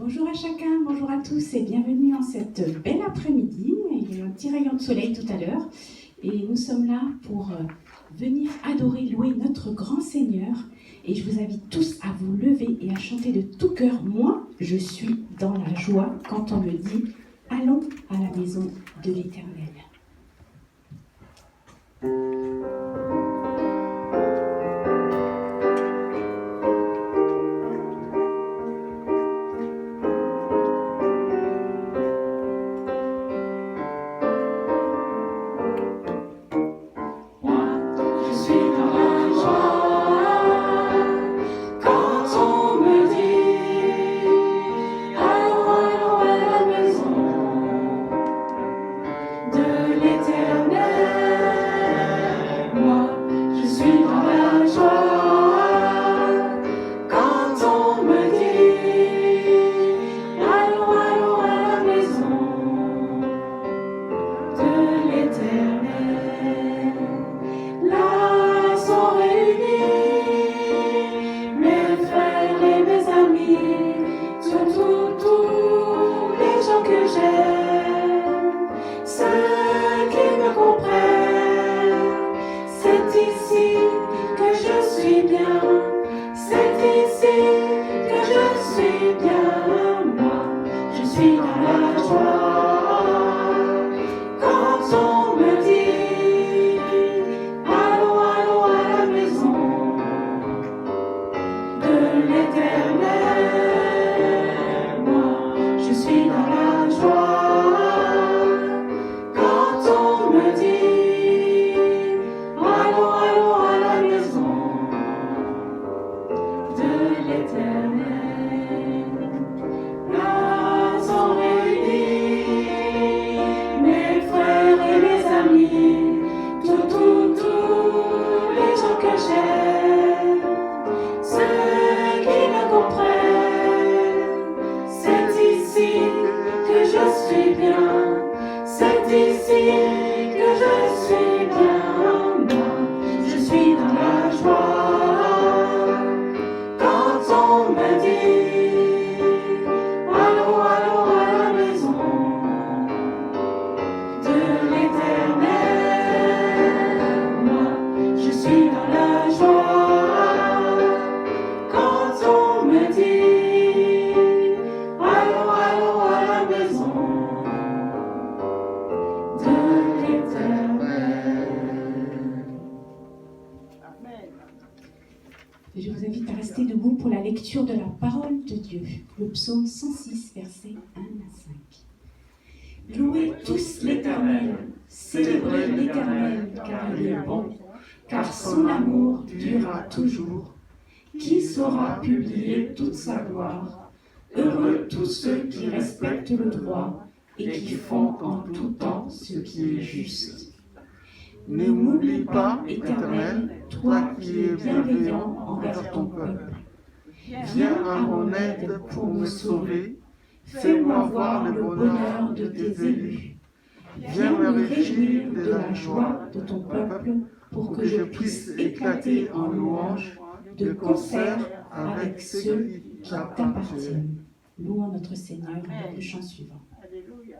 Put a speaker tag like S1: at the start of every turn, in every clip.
S1: Bonjour à chacun, bonjour à tous et bienvenue en cette belle après-midi. Il y a eu un petit rayon de soleil tout à l'heure et nous sommes là pour venir adorer, louer notre grand Seigneur. Et je vous invite tous à vous lever et à chanter de tout cœur. Moi, je suis dans la joie quand on me dit « Allons à la maison de l'Éternel ». Je vous invite à rester debout pour la lecture de la parole de Dieu, le psaume 106, versets 1 à 5. Louez tous l'Éternel, célébrez l'Éternel, car il est bon, car son amour durera toujours. Qui saura publier toute sa gloire? Heureux tous ceux qui respectent le droit et qui font en tout temps ce qui est juste.
S2: Ne m'oublie pas, Éternel, toi qui es bienveillant envers ton peuple. Viens à mon aide pour me sauver. Fais-moi voir le bonheur de tes élus. Viens me réjouir de la joie de ton peuple pour que je puisse éclater en louange de concert avec ceux qui t'appartiennent.
S1: Louons notre Seigneur avec le chant suivant.
S2: Alléluia.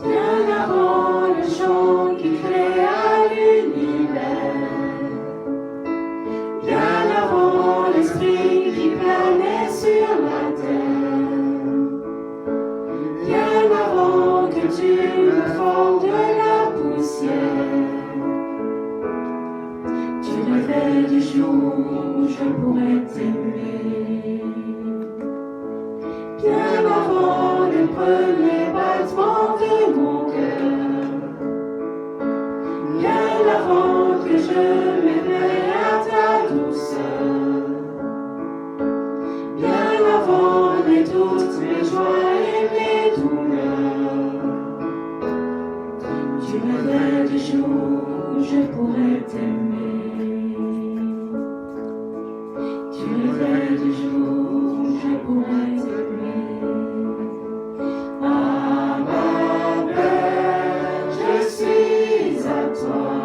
S3: Bien avant le chant qui créa l'univers, bien avant l'esprit qui planait sur la terre, bien avant que tu me formes de la poussière, tu rêvais du jour où je pourrais t'aimer. Bien avant le premier battement de mon cœur, bien avant que je m'éveille à ta douceur, bien avant de toutes mes joies et mes douleurs, tu rêvais du jour où je pourrais t'aimer. Tu rêvais du jour où je pourrais t'aimer. Ah, ma Père, je suis à toi.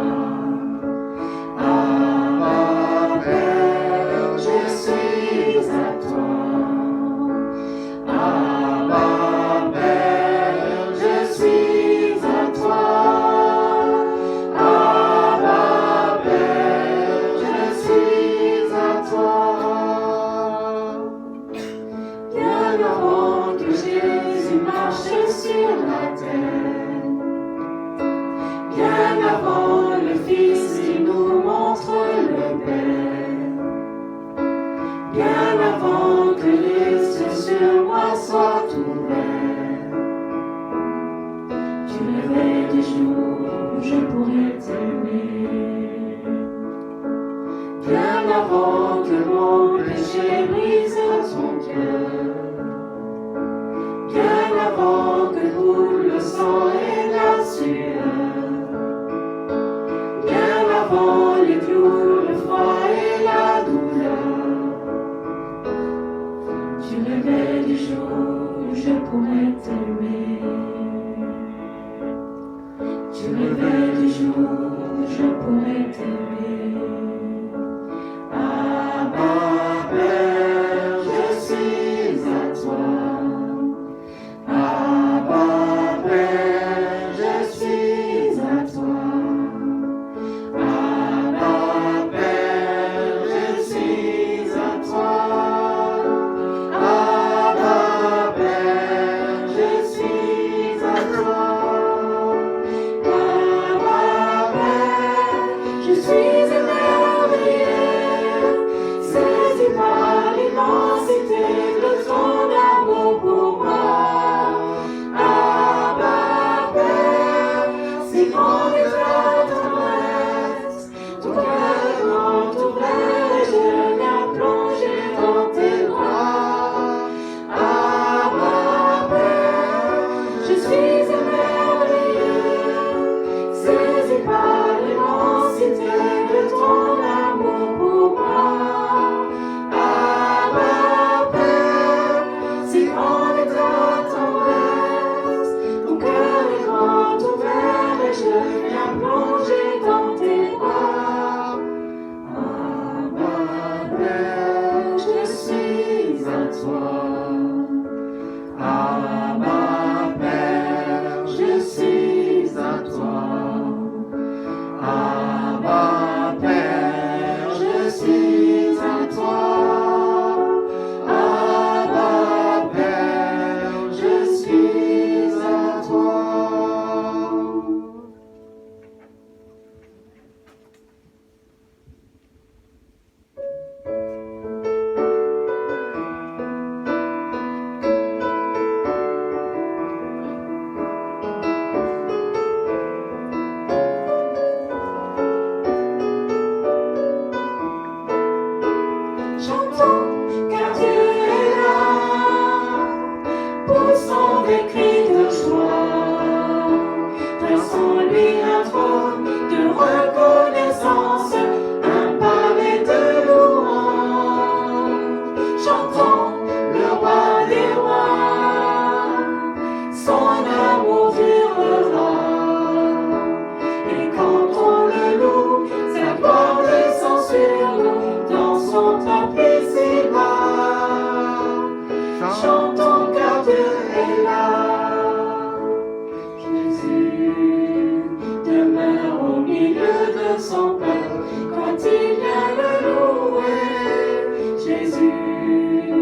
S3: pourrait t'aimer. Bien avant que mon péché brise ton cœur, bien avant que coule le sang et la sueur, bien avant les clous, le froid et la douleur, tu rêvais du jour où je pourrais t'aimer. Tu rêvais du jour où je pourrais t'aimer. Abba Père, je suis à toi. Abba Père, je suis à toi. Abba Père, je suis à toi. Abba Père, je suis à toi. Abba Père, je suis émerveillé, saisi par l'immensité de ton amour pour moi. Abba Père, si grande est ta tendresse, ton cœur est grand ouvert et je viens plonger dans tes bras. Abba Père, je suis émerveillé, saisi par l'immensité de ton amour pour moi. Abba Père, si grande est ta tendresse, ton cœur est grand ouvert et je viens plonger dans tes bras. Abba Père, je suis à toi. Abba Père, je suis à toi. Abba Père, je suis à toi. Abba Père, je suis à toi. Chantons, car Dieu est là, poussons des cris de joie, dressons-lui un trône de reconnaissance, un pavé de louange. Chantons le roi des rois, son amour durera, et quand on le loue, sa gloire descend sur nous dans son temple ici-bas. Chantons car Dieu est là. Jésus demeure au milieu de son peuple quand il vient le louer. Jésus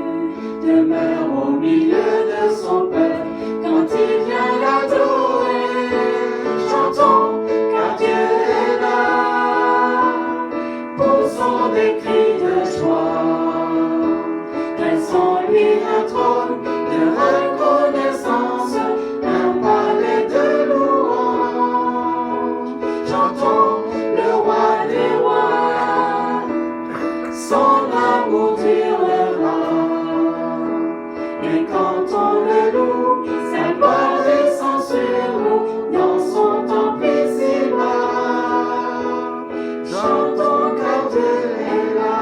S3: demeure au milieu de son peuple quand il vient l'adorer. Chantons car Dieu est là. Poussons des cris de joie, dressons-lui un trône de reconnaissance, un palais de louange. Chantons le roi des rois, son amour durera, et quand on le loue, sa gloire descend sur nous dans son temple ici-bas. Chantons car Dieu est là.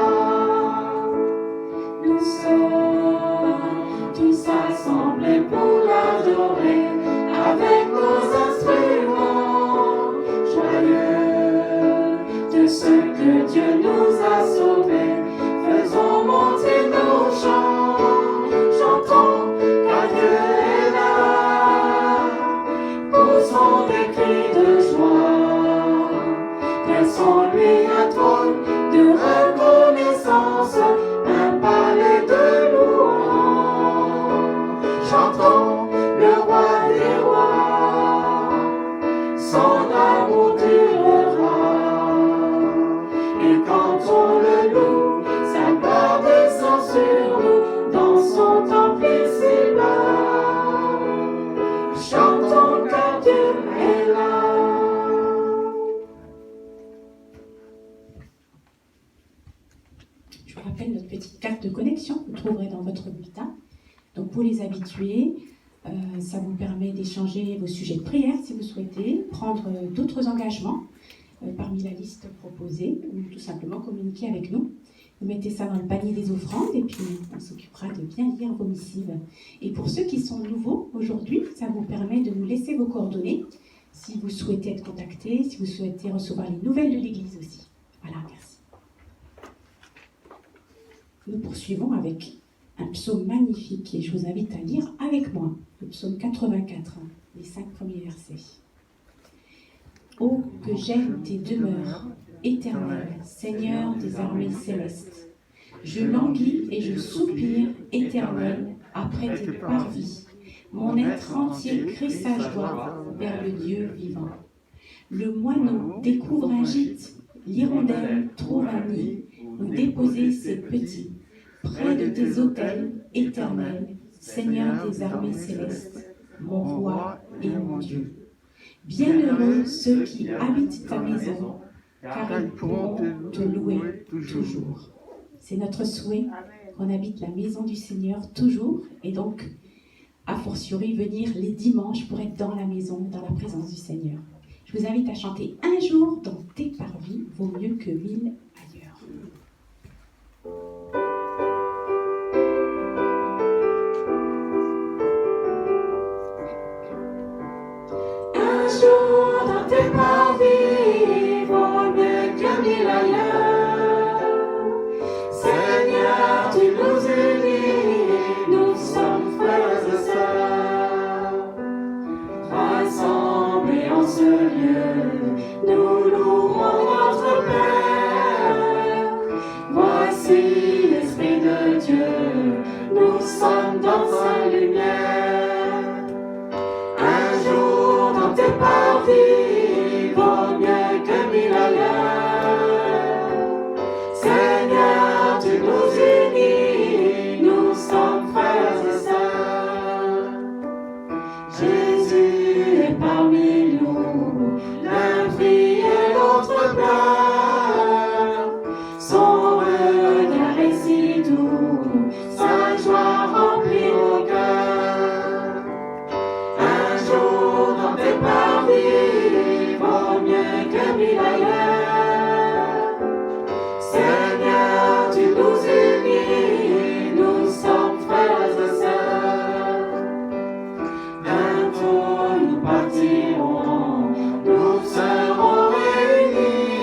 S3: Nous sommes tous assemblés pour l'adorer avec nos instruments, joyeux de ce que Dieu nous a sauvés. Faisons monter nos chants, chantons car Dieu est là. Poussons des cris de joie, dressons-lui un trône de reconnaissance, un palais de louange. Chantons le roi des rois, son amour durera, et quand on le loue, sa gloire descend sur nous dans son temple ici-bas. Chantons car Dieu est là.
S1: rappelle notre petite carte de connexion que vous trouverez dans votre bulletin. Donc pour les habitués, ça vous permet d'échanger vos sujets de prière si vous souhaitez, prendre d'autres engagements parmi la liste proposée ou tout simplement communiquer avec nous. Vous mettez ça dans le panier des offrandes et puis on s'occupera de bien lire vos missives. Et pour ceux qui sont nouveaux aujourd'hui, ça vous permet de nous laisser vos coordonnées si vous souhaitez être contacté, si vous souhaitez recevoir les nouvelles de l'Église aussi. Voilà, merci. Nous poursuivons avec un psaume magnifique et je vous invite à lire avec moi le psaume 84, les 5 premiers versets. Ô que j'aime tes demeures, éternel, Seigneur des armées célestes. Je languis et je soupire, éternel, après tes parvis. Mon être entier crie sa joie vers le Dieu vivant. Le moineau découvre un gîte, l'hirondelle trouve un nid où déposer ses petits. Près de tes autels, éternel, Seigneur des armées célestes, mon roi et mon Dieu. Bienheureux ceux qui habitent ta maison, car ils pourront te louer toujours. C'est notre souhait qu'on habite la maison du Seigneur toujours, et donc, a fortiori, venir les dimanches pour être dans la maison, dans la présence du Seigneur. Je vous invite à chanter un jour dans tes parvis, vaut mieux que 1000 ailleurs.
S3: Un jour dans tes parvis, vaut mieux que 1000 ailleurs. Seigneur, tu nous unis, nous sommes frères et sœurs. Rassemblés en ce lieu, nous louons notre Père. Voici l'Esprit de Dieu, nous sommes dans sa lumière. Un jour dans tes parvis, vaut mieux que 1000 ailleurs. Seigneur, tu nous unis, nous sommes frères et sœurs. Jésus est parmi nous, l'un prie et l'autre pleure. Son regard est si doux, sa joie remplit nos cœurs. Un jour dans tes parvis, vaut mieux que 1000 ailleurs. Seigneur, tu nous unis, nous sommes frères et sœurs. Bientôt nous partirons, nous serons réunis.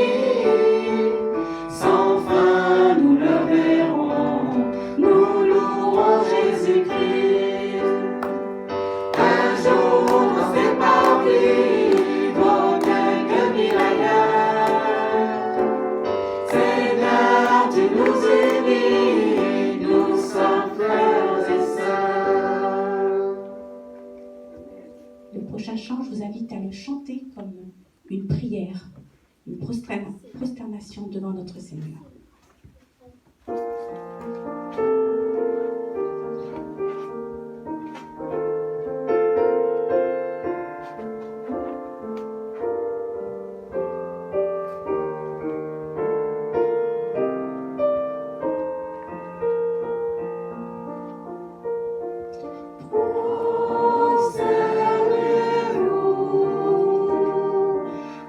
S3: Sans fin nous le verrons, nous louerons Jésus-Christ. Un jour dans tes parvis, vaut mieux que 1000 ailleurs. Seigneur, tu nous unis, nous sommes frères et sœurs.
S1: Le prochain chant, je vous invite à le chanter comme une prière, une prosternation devant notre Seigneur.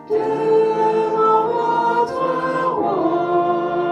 S3: Devant votre roi.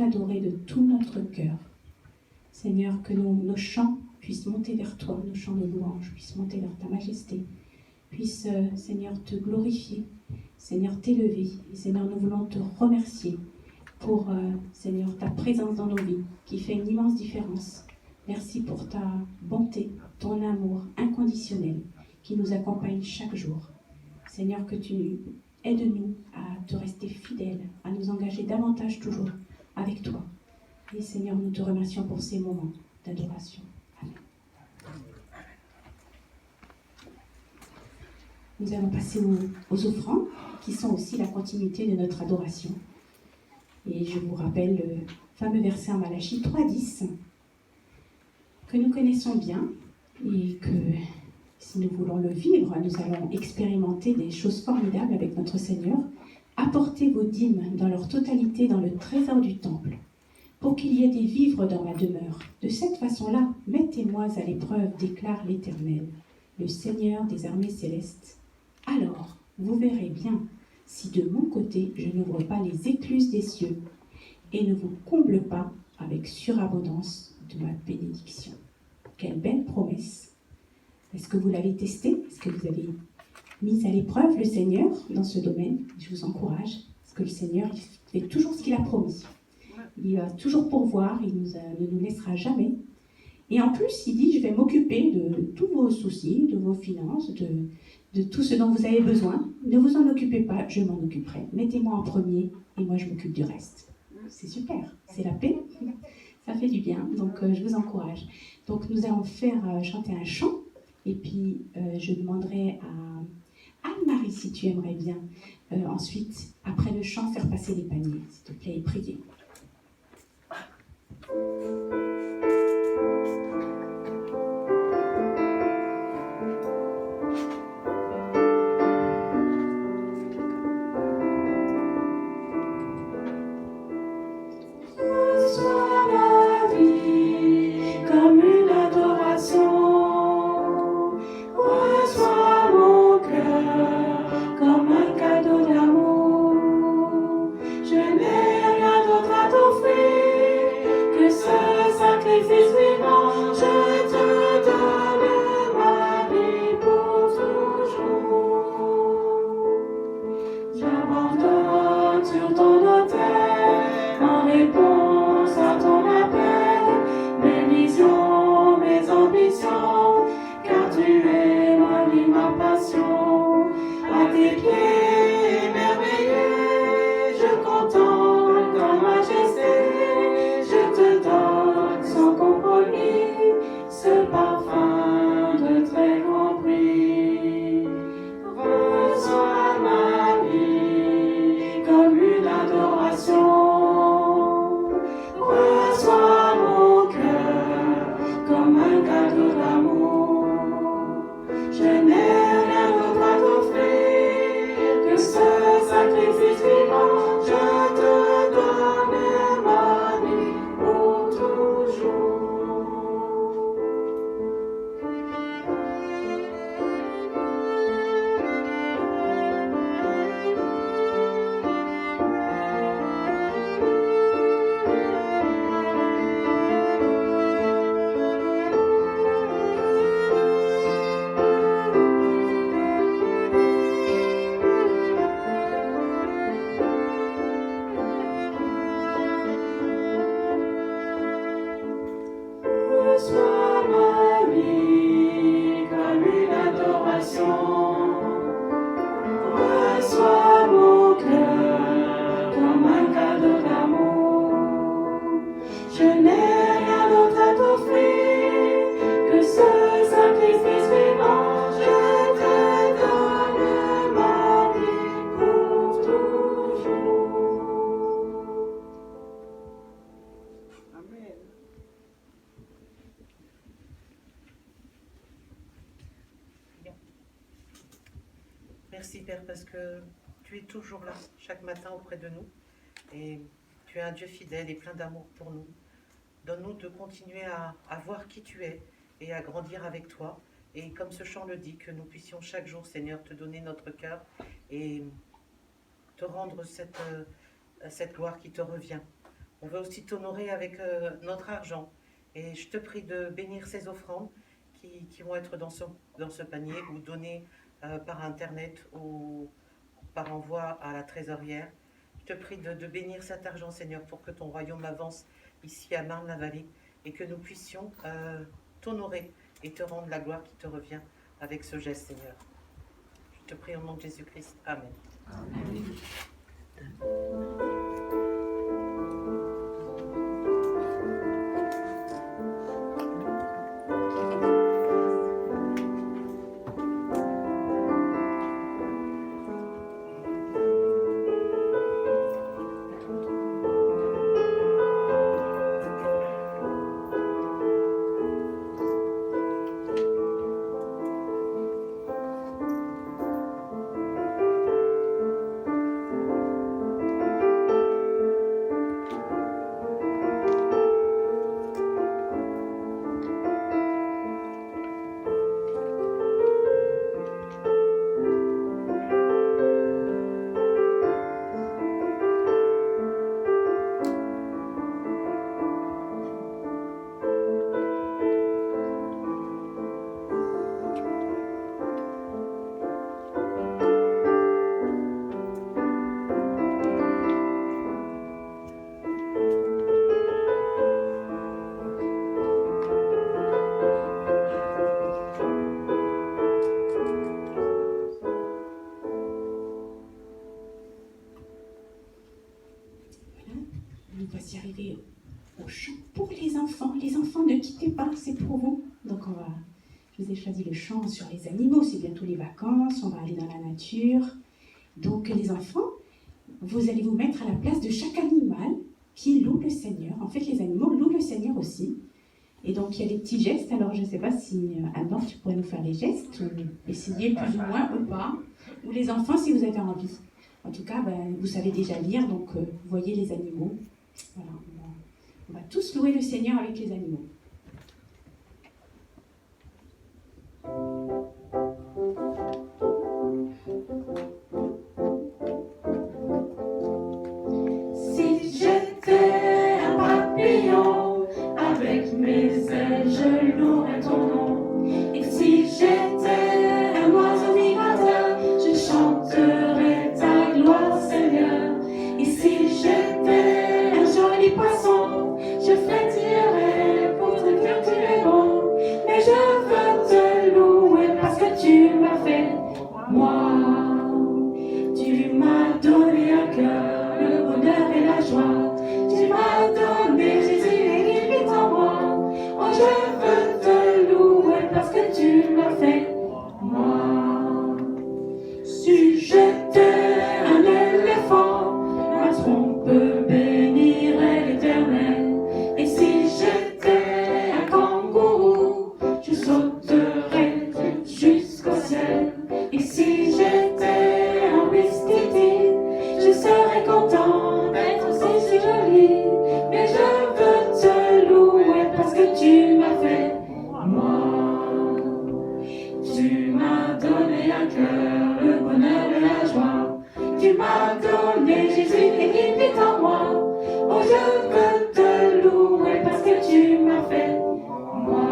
S1: t'adorer de tout notre cœur. Seigneur, que nos chants puissent monter vers toi, nos chants de louange puissent monter vers ta majesté, puissent, Seigneur, te glorifier, Seigneur, t'élever. Et Seigneur, nous voulons te remercier pour, Seigneur, ta présence dans nos vies, qui fait une immense différence. Merci pour ta bonté, ton amour inconditionnel, qui nous accompagne chaque jour. Seigneur, que tu aides-nous à te rester fidèles, à nous engager davantage toujours avec toi. Et Seigneur, nous te remercions pour ces moments d'adoration. Amen. Nous allons passer aux offrandes, qui sont aussi la continuité de notre adoration. Et je vous rappelle le fameux verset en Malachie 3,10, que nous connaissons bien, et que si nous voulons le vivre, nous allons expérimenter des choses formidables avec notre Seigneur. Apportez vos dîmes dans leur totalité dans le trésor du temple, pour qu'il y ait des vivres dans ma demeure. De cette façon-là, mettez-moi à l'épreuve, déclare l'Éternel, le Seigneur des armées célestes. Alors, vous verrez bien si de mon côté je n'ouvre pas les écluses des cieux et ne vous comble pas avec surabondance de ma bénédiction. Quelle belle promesse! Est-ce que vous l'avez testé? Est-ce que vous avez mis à l'épreuve le Seigneur dans ce domaine? Je vous encourage, parce que le Seigneur il fait toujours ce qu'il a promis. Il va toujours pourvoir, il ne nous laissera jamais. Et en plus, il dit, je vais m'occuper de tous vos soucis, de vos finances, de tout ce dont vous avez besoin. Ne vous en occupez pas, je m'en occuperai. Mettez-moi en premier et moi je m'occupe du reste. C'est super, c'est la paix, ça fait du bien, donc je vous encourage. Donc nous allons faire chanter un chant, et puis je demanderai à Anne-Marie si tu aimerais bien ensuite, après le chant, faire passer les paniers, s'il te plaît, et prier.
S4: Merci Père, parce que tu es toujours là, chaque matin auprès de nous. Et tu es un Dieu fidèle et plein d'amour pour nous. Donne-nous de continuer à voir qui tu es et à grandir avec toi. Et comme ce chant le dit, que nous puissions chaque jour, Seigneur, te donner notre cœur et te rendre cette gloire qui te revient. On veut aussi t'honorer avec notre argent. Et je te prie de bénir ces offrandes qui vont être dans ce panier ou données par Internet ou par envoi à la trésorière. Je te prie de bénir cet argent, Seigneur, pour que ton royaume avance ici à Marne-la-Vallée et que nous puissions t'honorer et te rendre la gloire qui te revient avec ce geste, Seigneur. Je te prie au nom de Jésus-Christ. Amen.
S1: Amen. Nous voici arrivés au chant pour les enfants. Les enfants, ne quittez pas, c'est pour vous. Donc je vous ai choisi le chant sur les animaux, c'est bientôt les vacances, on va aller dans la nature. Donc les enfants, vous allez vous mettre à la place de chaque animal qui loue le Seigneur. En fait, les animaux louent le Seigneur aussi. Et donc il y a des petits gestes, alors je ne sais pas si Anne-Laure, tu pourrais nous faire les gestes, ou essayer plus ou moins ou pas. Ou les enfants, si vous avez envie. En tout cas, vous savez déjà lire, donc vous voyez les animaux. Voilà, on va tous louer le Seigneur avec les animaux.
S3: Si j'étais un papillon, avec mes ailes je louerais ton nom. Et si j'étais un oiseau migrateur, je chanterais ta gloire, Seigneur. Et si j'étais un joli poisson, je frétillerais pour te dire que tu es bon. Mais je veux te louer parce que tu m'as fait, moi. Tu m'as donné un cœur, le bonheur et la joie. Tu m'as donné Jésus et il vit en moi. Oh, je veux te louer parce que tu m'as fait, moi. Si j'étais un éléphant, ma trompe bénirait l'Éternel. Et si j'étais un kangourou, je sauterais jusqu'au ciel. Et si j'étais un ouistiti, je serais content d'être si joli. Mais je veux te louer parce que tu m'as fait, moi. Tu m'as donné un cœur, le bonheur et la joie. Tu m'as donné Jésus et il vit en moi. Oh, je veux te louer parce que tu m'as fait, moi.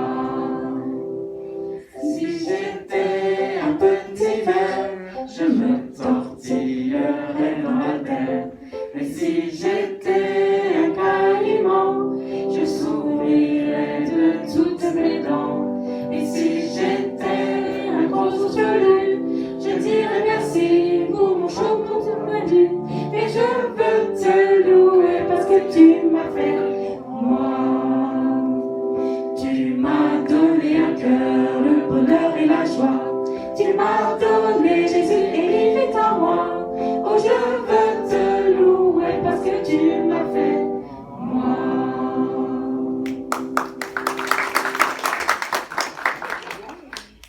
S3: Si j'étais un petit ver, je me tortillerais dans la terre. Et si j'étais un caïman, je sourirais de toutes mes dents. Et si j'étais un gros ours velu, je dirais merci pour mon chaud perdu. Mais je veux te louer parce que tu m'as fait, moi. Tu m'as donné un cœur, le bonheur et la joie. Tu m'as donné Jésus et il vit en moi. Oh, je veux te louer parce que tu m'as fait, moi.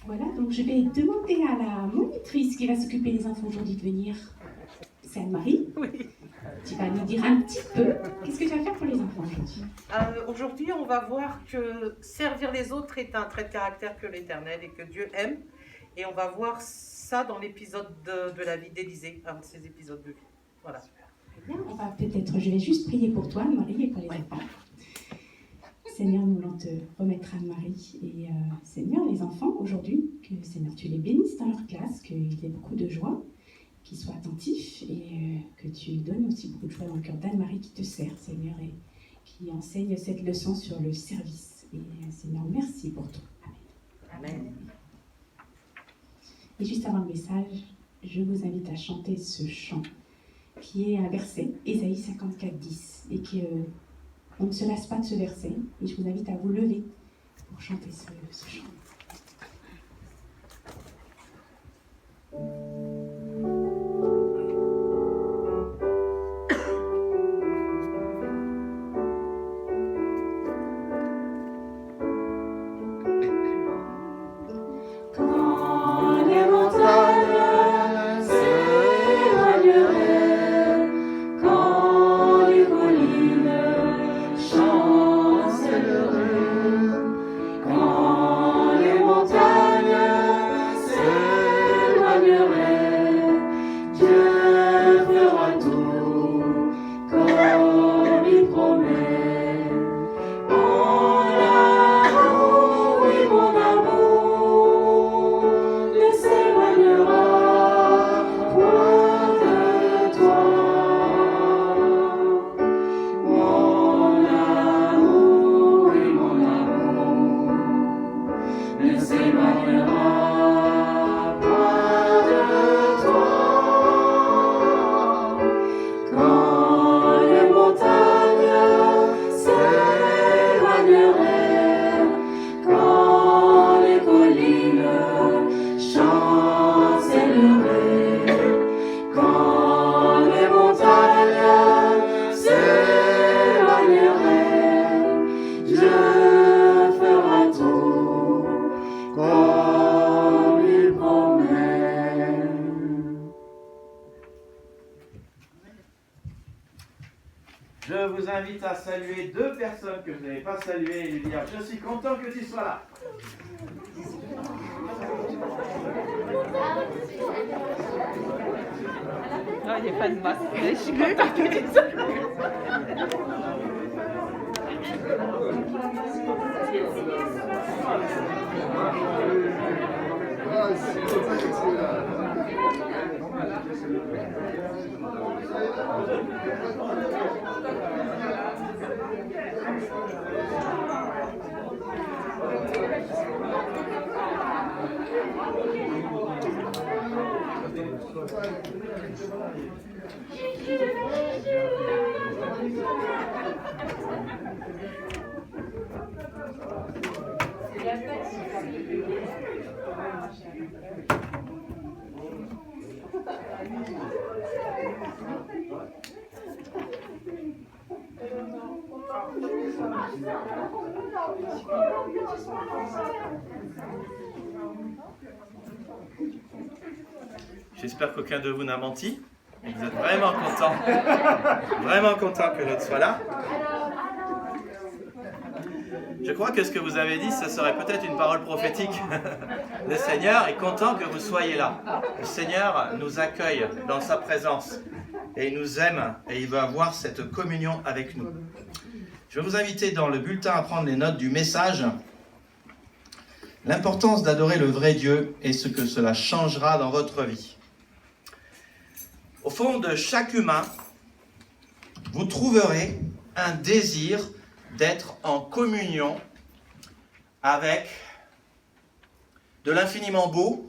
S1: Voilà, donc je vais demander à la monitrice qui va s'occuper des enfants aujourd'hui de venir. C'est Anne-Marie.
S4: Oui.
S1: Tu vas nous dire un petit peu qu'est-ce que tu vas faire pour les enfants aujourd'hui.
S4: Aujourd'hui, on va voir que servir les autres est un trait de caractère que l'Éternel et que Dieu aime. Et on va voir ça dans l'épisode de la vie d'Élisée, un de ses épisodes de vie. Voilà.
S1: Bien, on va peut-être, je vais juste prier pour toi, Anne-Marie, et pour les enfants. Seigneur, nous voulons te remettre Anne-Marie et Seigneur, les enfants, aujourd'hui, que Seigneur, tu les bénisses dans leur classe, qu'il y ait beaucoup de joie, qu'ils soient attentifs et que tu donnes aussi beaucoup de joie dans le cœur d'Anne-Marie qui te sert, Seigneur, et qui enseigne cette leçon sur le service. Et Seigneur, merci pour tout. Amen.
S4: Amen.
S1: Et juste avant le message, je vous invite à chanter ce chant qui est un verset, Ésaïe 54, 10, et on ne se lasse pas de ce verset. Et je vous invite à vous lever pour chanter ce chant.
S3: Quand les montagnes s'éloigneraient, quand les collines chancelleraient, quand les montagnes s'éloigneraient, Dieu fera tout comme il promet. Mon amour, oui mon amour, ne s'éloignera point de toi. Mon amour, oui mon amour, ne s'éloignera point de toi. Quand les montagnes s'éloigneraient, quand les collines chancelleraient, quand les montagnes s'éloigneraient, Dieu fera tout comme il promet.
S5: Je vous invite à saluer deux personnes que je n'avais pas saluées et lui dire « Je suis content que tu sois là ».
S6: Non, il n'y a pas de masque. Je suis contente que tu sois là.
S5: J'espère qu'aucun de vous n'a menti. Et que vous êtes vraiment content que l'autre soit là. Je crois que ce que vous avez dit, ce serait peut-être une parole prophétique. Le Seigneur est content que vous soyez là. Le Seigneur nous accueille dans sa présence. Et il nous aime et il veut avoir cette communion avec nous. Je vais vous inviter dans le bulletin à prendre les notes du message. L'importance d'adorer le vrai Dieu et ce que cela changera dans votre vie. Au fond de chaque humain, vous trouverez un désir d'être en communion avec de l'infiniment beau,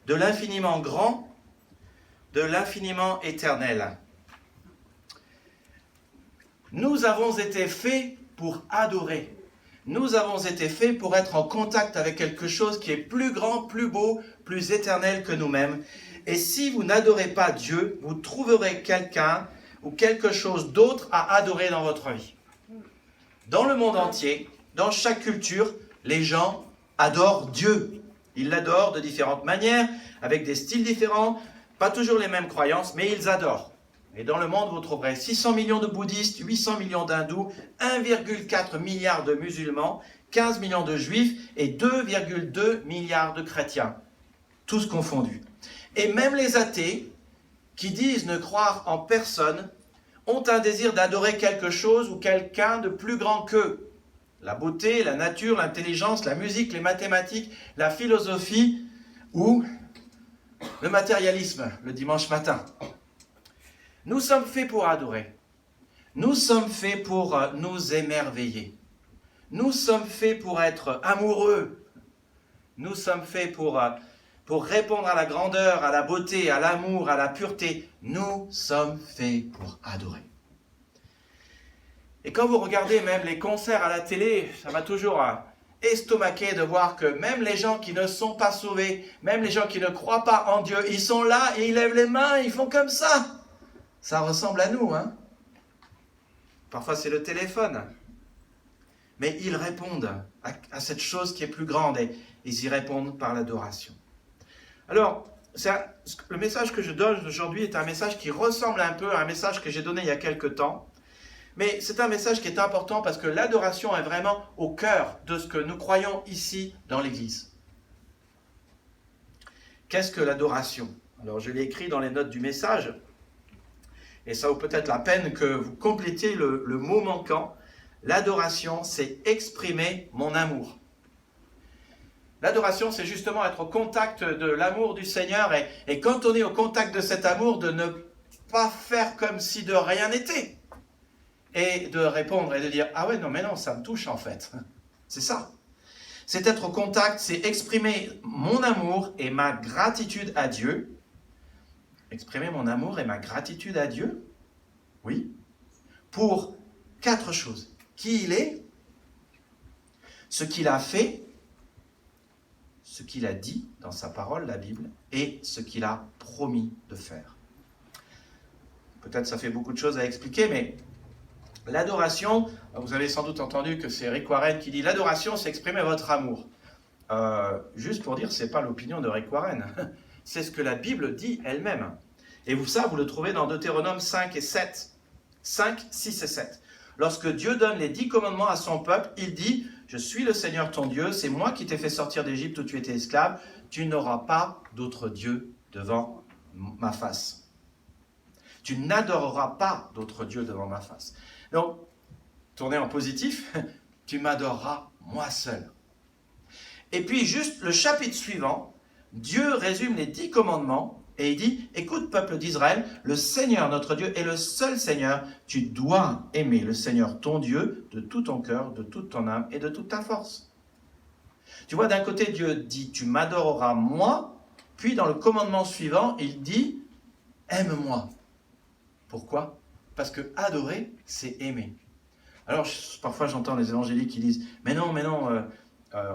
S5: de l'infiniment grand, de l'infiniment éternel. Nous avons été faits pour adorer. Nous avons été faits pour être en contact avec quelque chose qui est plus grand, plus beau, plus éternel que nous-mêmes. Et si vous n'adorez pas Dieu, vous trouverez quelqu'un ou quelque chose d'autre à adorer dans votre vie. Dans le monde entier, dans chaque culture, les gens adorent Dieu. Ils l'adorent de différentes manières, avec des styles différents, pas toujours les mêmes croyances, mais ils adorent. Et dans le monde, vous trouverez 600 millions de bouddhistes, 800 millions d'hindous, 1,4 milliard de musulmans, 15 millions de juifs et 2,2 milliards de chrétiens. Tous confondus. Et même les athées qui disent ne croire en personne ont un désir d'adorer quelque chose ou quelqu'un de plus grand qu'eux. La beauté, la nature, l'intelligence, la musique, les mathématiques, la philosophie ou le matérialisme le dimanche matin. Nous sommes faits pour adorer. Nous sommes faits pour nous émerveiller. Nous sommes faits pour être amoureux. Nous sommes faits pour répondre à la grandeur, à la beauté, à l'amour, à la pureté. Nous sommes faits pour adorer. Et quand vous regardez même les concerts à la télé, ça m'a toujours estomaqué de voir que même les gens qui ne sont pas sauvés, même les gens qui ne croient pas en Dieu, ils sont là et ils lèvent les mains, ils font comme ça. Ça ressemble à nous, hein. Parfois c'est le téléphone. Mais ils répondent à cette chose qui est plus grande et ils y répondent par l'adoration. Alors, le message que je donne aujourd'hui est un message qui ressemble un peu à un message que j'ai donné il y a quelque temps. Mais c'est un message qui est important parce que l'adoration est vraiment au cœur de ce que nous croyons ici dans l'Église. Qu'est-ce que l'adoration? Alors, je l'ai écrit dans les notes du message. Et ça vaut peut-être la peine que vous complétiez le mot manquant. L'adoration, c'est exprimer mon amour. L'adoration, c'est justement être au contact de l'amour du Seigneur. Et quand on est au contact de cet amour, de ne pas faire comme si de rien n'était. Et de répondre et de dire « Ah ouais, non, mais non, ça me touche en fait. » C'est ça. C'est être au contact, c'est exprimer mon amour et ma gratitude à Dieu. Exprimer mon amour et ma gratitude à Dieu, oui, pour 4 choses. Qui il est, ce qu'il a fait, ce qu'il a dit dans sa parole, la Bible, et ce qu'il a promis de faire. Peut-être ça fait beaucoup de choses à expliquer, mais l'adoration, vous avez sans doute entendu que c'est Rick Warren qui dit « L'adoration, c'est exprimer votre amour ». Juste pour dire, ce n'est pas l'opinion de Rick Warren. C'est ce que la Bible dit elle-même. Et ça, vous le trouvez dans Deutéronome 5 et 7. 5, 6 et 7. Lorsque Dieu donne les 10 commandements à son peuple, il dit « Je suis le Seigneur ton Dieu, c'est moi qui t'ai fait sortir d'Égypte où tu étais esclave. Tu n'auras pas d'autre Dieu devant ma face. Tu n'adoreras pas d'autre Dieu devant ma face. » Donc, tournez en positif, tu m'adoreras moi seul. Et puis, juste le chapitre suivant, Dieu résume les 10 commandements et il dit « Écoute, peuple d'Israël, le Seigneur, notre Dieu, est le seul Seigneur. Tu dois aimer le Seigneur, ton Dieu, de tout ton cœur, de toute ton âme et de toute ta force. » Tu vois, d'un côté, Dieu dit « Tu m'adoreras moi », puis dans le commandement suivant, il dit « Aime-moi ». Pourquoi? Parce que adorer, c'est aimer. Alors, parfois, j'entends les évangéliques qui disent « Mais non,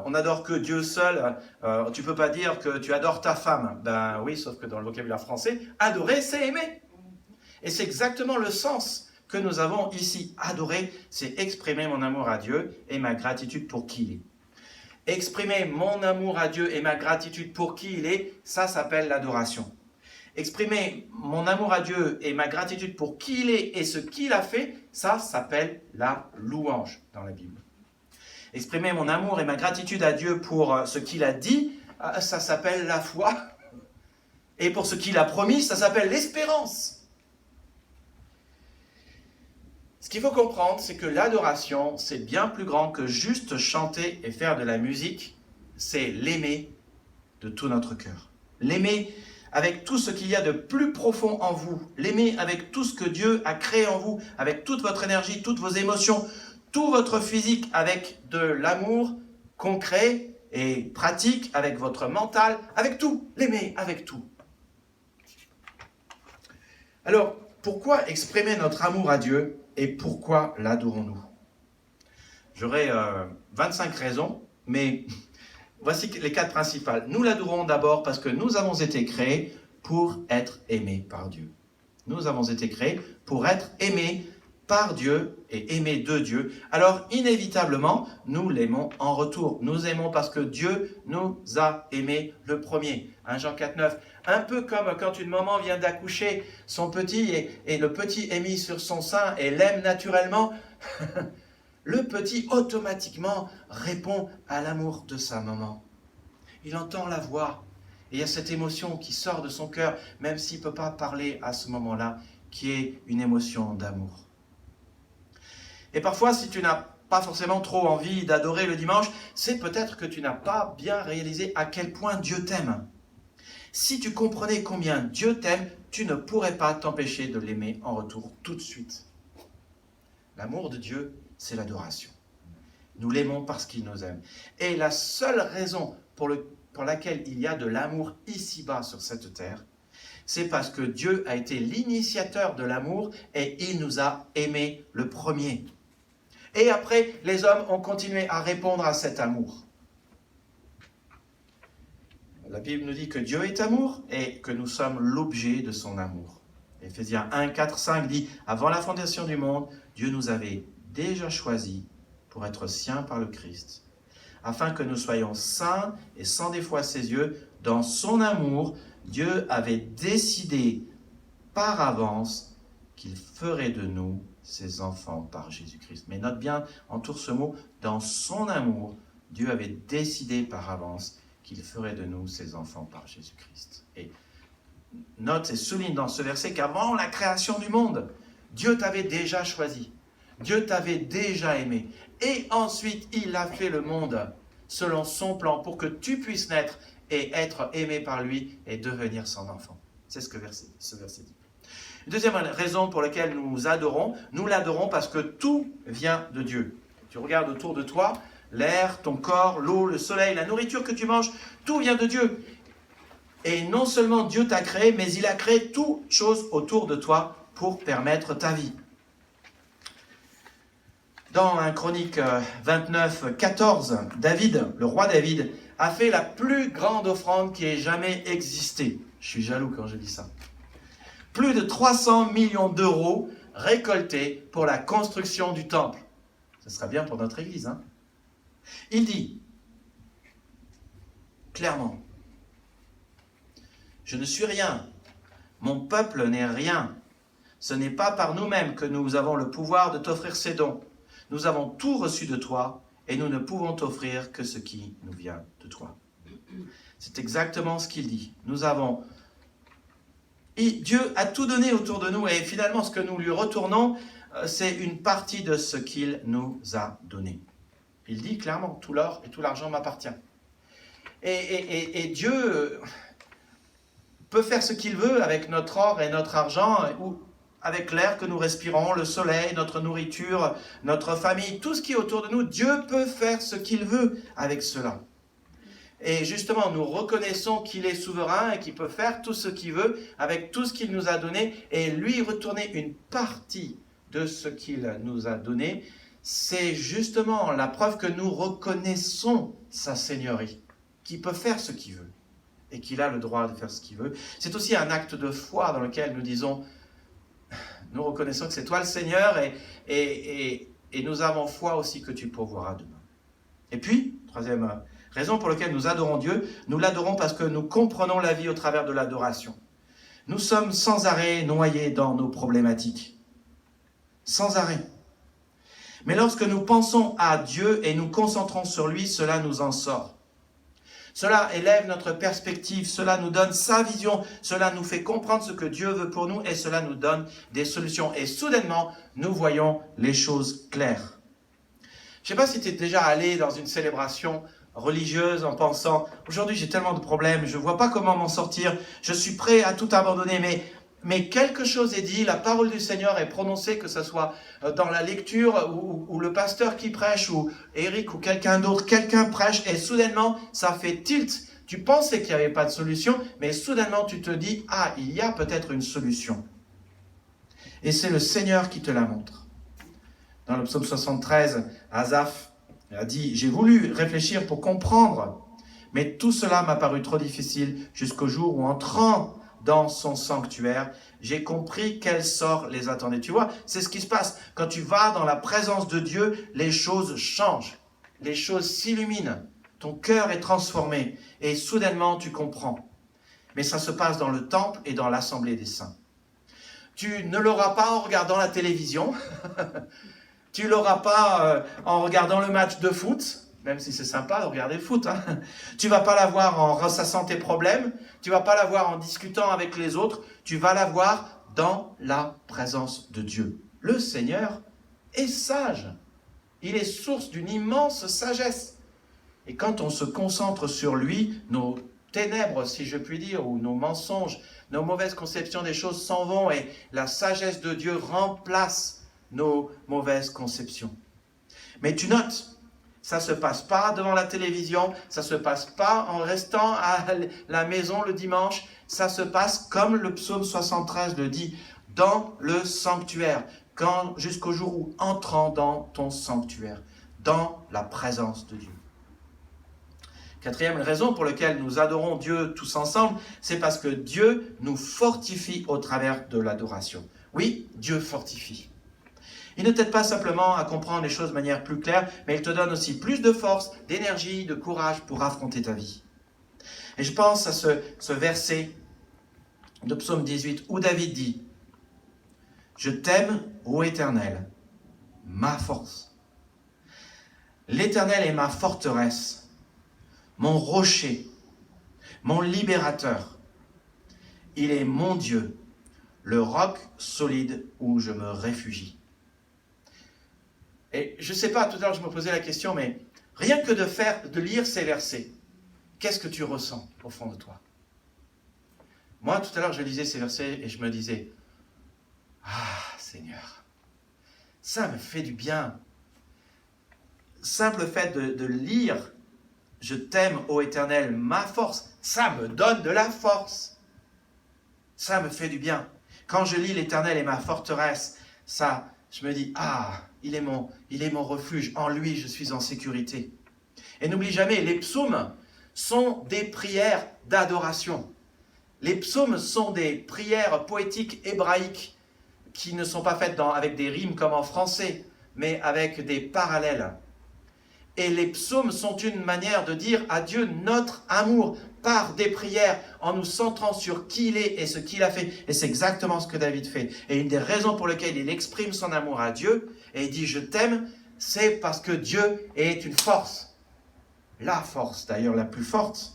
S5: on n'adore que Dieu seul, tu ne peux pas dire que tu adores ta femme. » Ben oui, sauf que dans le vocabulaire français, adorer, c'est aimer. Et c'est exactement le sens que nous avons ici. Adorer, c'est exprimer mon amour à Dieu et ma gratitude pour qui il est. Exprimer mon amour à Dieu et ma gratitude pour qui il est, ça s'appelle l'adoration. Exprimer mon amour à Dieu et ma gratitude pour qui il est et ce qu'il a fait, ça s'appelle la louange dans la Bible. Exprimer mon amour et ma gratitude à Dieu pour ce qu'il a dit, ça s'appelle la foi. Et pour ce qu'il a promis, ça s'appelle l'espérance. Ce qu'il faut comprendre, c'est que l'adoration, c'est bien plus grand que juste chanter et faire de la musique. C'est l'aimer de tout notre cœur. L'aimer avec tout ce qu'il y a de plus profond en vous. L'aimer avec tout ce que Dieu a créé en vous, avec toute votre énergie, toutes vos émotions, tout votre physique, avec de l'amour concret et pratique, avec votre mental, avec tout. L'aimer avec tout. Alors, pourquoi exprimer notre amour à Dieu et pourquoi l'adorons-nous? J'aurais 25 raisons, mais voici les 4 principales. Nous l'adorons d'abord parce que nous avons été créés pour être aimés par Dieu. Nous avons été créés pour être aimés par Dieu et aimés de Dieu. Alors, inévitablement, nous l'aimons en retour. Nous aimons parce que Dieu nous a aimés le premier. 1 Jean 4, 9. Un peu comme quand une maman vient d'accoucher son petit et le petit est mis sur son sein et l'aime naturellement, le petit automatiquement répond à l'amour de sa maman. Il entend la voix Et il y a cette émotion qui sort de son cœur, même s'il ne peut pas parler à ce moment-là, qui est une émotion d'amour. Et parfois, si tu n'as pas forcément trop envie d'adorer le dimanche, c'est peut-être que tu n'as pas bien réalisé à quel point Dieu t'aime. Si tu comprenais combien Dieu t'aime, tu ne pourrais pas t'empêcher de l'aimer en retour tout de suite. L'amour de Dieu, c'est l'adoration. Nous l'aimons parce qu'il nous aime. Et la seule raison pour laquelle il y a de l'amour ici-bas sur cette terre, c'est parce que Dieu a été l'initiateur de l'amour et il nous a aimés le premier. Et après, les hommes ont continué à répondre à cet amour. La Bible nous dit que Dieu est amour et que nous sommes l'objet de son amour. Éphésiens 1, 4, 5 dit « Avant la fondation du monde, Dieu nous avait déjà choisis pour être siens par le Christ, afin que nous soyons saints et sans défaut à ses yeux. Dans son amour, Dieu avait décidé par avance qu'il ferait de nous ses enfants par Jésus-Christ. » Mais note bien, entoure ce mot, dans son amour, Dieu avait décidé par avance qu'il ferait de nous ses enfants par Jésus-Christ. Et note et souligne dans ce verset qu'avant la création du monde, Dieu t'avait déjà choisi, Dieu t'avait déjà aimé. Et ensuite, il a fait le monde selon son plan pour que tu puisses naître et être aimé par lui et devenir son enfant. C'est ce que ce verset dit. Une deuxième raison pour laquelle nous l'adorons parce que tout vient de Dieu. Tu regardes autour de toi, l'air, ton corps, l'eau, le soleil, la nourriture que tu manges, tout vient de Dieu. Et non seulement Dieu t'a créé, mais il a créé toutes choses autour de toi pour permettre ta vie. Dans 1 Chronique 29, 14, David, le roi David, a fait la plus grande offrande qui ait jamais existé. Je suis jaloux quand je dis ça. Plus de 300 millions d'euros récoltés pour la construction du temple. Ce sera bien pour notre église, hein? Il dit, clairement, « Je ne suis rien, mon peuple n'est rien. Ce n'est pas par nous-mêmes que nous avons le pouvoir de t'offrir ces dons. Nous avons tout reçu de toi et nous ne pouvons t'offrir que ce qui nous vient de toi. » C'est exactement ce qu'il dit. Dieu a tout donné autour de nous et finalement ce que nous lui retournons, c'est une partie de ce qu'il nous a donné. Il dit clairement, tout l'or et tout l'argent m'appartient. Et Dieu peut faire ce qu'il veut avec notre or et notre argent, ou avec l'air que nous respirons, le soleil, notre nourriture, notre famille, tout ce qui est autour de nous. Dieu peut faire ce qu'il veut avec cela. Et justement, nous reconnaissons qu'il est souverain et qu'il peut faire tout ce qu'il veut avec tout ce qu'il nous a donné et lui retourner une partie de ce qu'il nous a donné. C'est justement la preuve que nous reconnaissons sa seigneurie, qu'il peut faire ce qu'il veut et qu'il a le droit de faire ce qu'il veut. C'est aussi un acte de foi dans lequel nous disons, nous reconnaissons que c'est toi le Seigneur et nous avons foi aussi que tu pourvoiras demain. Et puis, troisième raison pour laquelle nous adorons Dieu, nous l'adorons parce que nous comprenons la vie au travers de l'adoration. Nous sommes sans arrêt noyés dans nos problématiques. Sans arrêt. Mais lorsque nous pensons à Dieu et nous concentrons sur lui, cela nous en sort. Cela élève notre perspective, cela nous donne sa vision, cela nous fait comprendre ce que Dieu veut pour nous et cela nous donne des solutions. Et soudainement, nous voyons les choses claires. Je ne sais pas si tu es déjà allé dans une célébration religieuse en pensant « Aujourd'hui, j'ai tellement de problèmes, je ne vois pas comment m'en sortir, je suis prêt à tout abandonner. » Mais quelque chose est dit, la parole du Seigneur est prononcée, que ce soit dans la lecture ou le pasteur qui prêche ou Eric ou quelqu'un d'autre, quelqu'un prêche et soudainement, ça fait tilt. Tu pensais qu'il n'y avait pas de solution, mais soudainement, tu te dis « Ah, il y a peut-être une solution. » Et c'est le Seigneur qui te la montre. Dans le psaume 73, Asaph a dit « J'ai voulu réfléchir pour comprendre, mais tout cela m'a paru trop difficile jusqu'au jour où entrant dans son sanctuaire, j'ai compris quel sort les attendait. » Tu vois, c'est ce qui se passe. Quand tu vas dans la présence de Dieu, les choses changent. Les choses s'illuminent. Ton cœur est transformé. Et soudainement, tu comprends. Mais ça se passe dans le temple et dans l'assemblée des saints. Tu ne l'auras pas en regardant la télévision. Tu ne l'auras pas en regardant le match de foot. même si c'est sympa de regarder le foot. Hein. Tu vas pas la voir en ressassant tes problèmes, tu vas pas la voir en discutant avec les autres, tu vas la voir dans la présence de Dieu. Le Seigneur est sage. Il est source d'une immense sagesse. Et quand on se concentre sur lui, nos ténèbres, si je puis dire, ou nos mensonges, nos mauvaises conceptions des choses s'en vont et la sagesse de Dieu remplace nos mauvaises conceptions. Mais tu notes, ça ne se passe pas devant la télévision, ça ne se passe pas en restant à la maison le dimanche, ça se passe comme le psaume 73 le dit, dans le sanctuaire, jusqu'au jour où entrant dans ton sanctuaire, dans la présence de Dieu. Quatrième raison pour laquelle nous adorons Dieu tous ensemble, c'est parce que Dieu nous fortifie au travers de l'adoration. Oui, Dieu fortifie. Il ne t'aide pas simplement à comprendre les choses de manière plus claire, mais il te donne aussi plus de force, d'énergie, de courage pour affronter ta vie. Et je pense à ce verset de Psaume 18 où David dit « Je t'aime, ô Éternel, ma force. L'Éternel est ma forteresse, mon rocher, mon libérateur. Il est mon Dieu, le roc solide où je me réfugie. » Et je ne sais pas, tout à l'heure je me posais la question, mais rien que de lire ces versets, qu'est-ce que tu ressens au fond de toi? Moi, tout à l'heure, je lisais ces versets et je me disais, « Ah, Seigneur, ça me fait du bien. » Simple fait de lire « Je t'aime, ô Éternel, ma force », ça me donne de la force. Ça me fait du bien. Quand je lis « L'Éternel est ma forteresse », ça, je me dis « Ah, il est mon refuge, en lui je suis en sécurité. » Et n'oublie jamais, les psaumes sont des prières d'adoration. Les psaumes sont des prières poétiques hébraïques qui ne sont pas faites avec des rimes comme en français, mais avec des parallèles. Et les psaumes sont une manière de dire à Dieu notre amour par des prières en nous centrant sur qui il est et ce qu'il a fait. Et c'est exactement ce que David fait. Et une des raisons pour lesquelles il exprime son amour à Dieu et il dit « je t'aime », c'est parce que Dieu est une force. La force d'ailleurs la plus forte.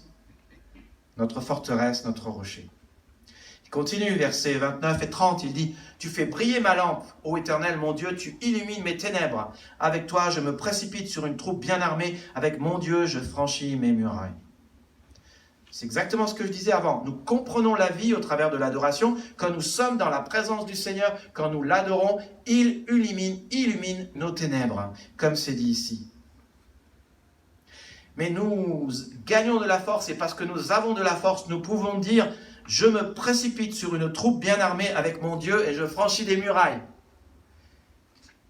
S5: Notre forteresse, notre rocher. Il continue, versets 29 et 30, il dit « Tu fais briller ma lampe, ô Éternel, mon Dieu, tu illumines mes ténèbres. Avec toi, je me précipite sur une troupe bien armée. Avec mon Dieu, je franchis mes murailles. » C'est exactement ce que je disais avant. Nous comprenons la vie au travers de l'adoration. Quand nous sommes dans la présence du Seigneur, quand nous l'adorons, il illumine nos ténèbres, comme c'est dit ici. Mais nous gagnons de la force et parce que nous avons de la force, nous pouvons dire « Je me précipite sur une troupe bien armée avec mon Dieu et je franchis des murailles. »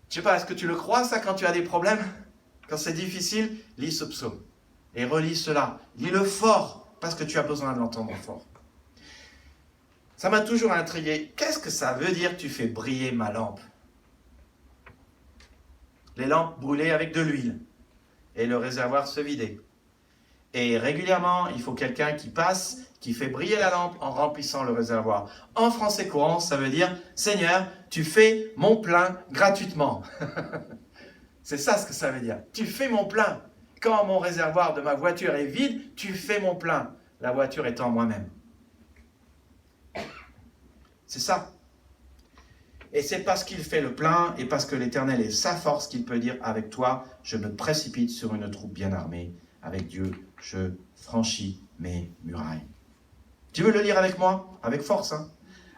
S5: Je ne sais pas, est-ce que tu le crois ça quand tu as des problèmes? Quand c'est difficile, lis ce psaume et relis cela. Lis-le fort parce que tu as besoin de l'entendre fort. Ça m'a toujours intrigué. Qu'est-ce que ça veut dire « tu fais briller ma lampe » ? Les lampes brûlaient avec de l'huile. Et le réservoir se vidait. Et régulièrement, il faut quelqu'un qui passe, qui fait briller la lampe en remplissant le réservoir. En français courant, ça veut dire « Seigneur, tu fais mon plein gratuitement. » C'est ça ce que ça veut dire. Tu fais mon plein. Quand mon réservoir de ma voiture est vide, tu fais mon plein. La voiture étant moi-même. C'est ça. Et c'est parce qu'il fait le plein et parce que l'Éternel est sa force qu'il peut dire « Avec toi, je me précipite sur une troupe bien armée. Avec Dieu, je franchis mes murailles. » Tu veux le lire avec moi? Avec force, hein?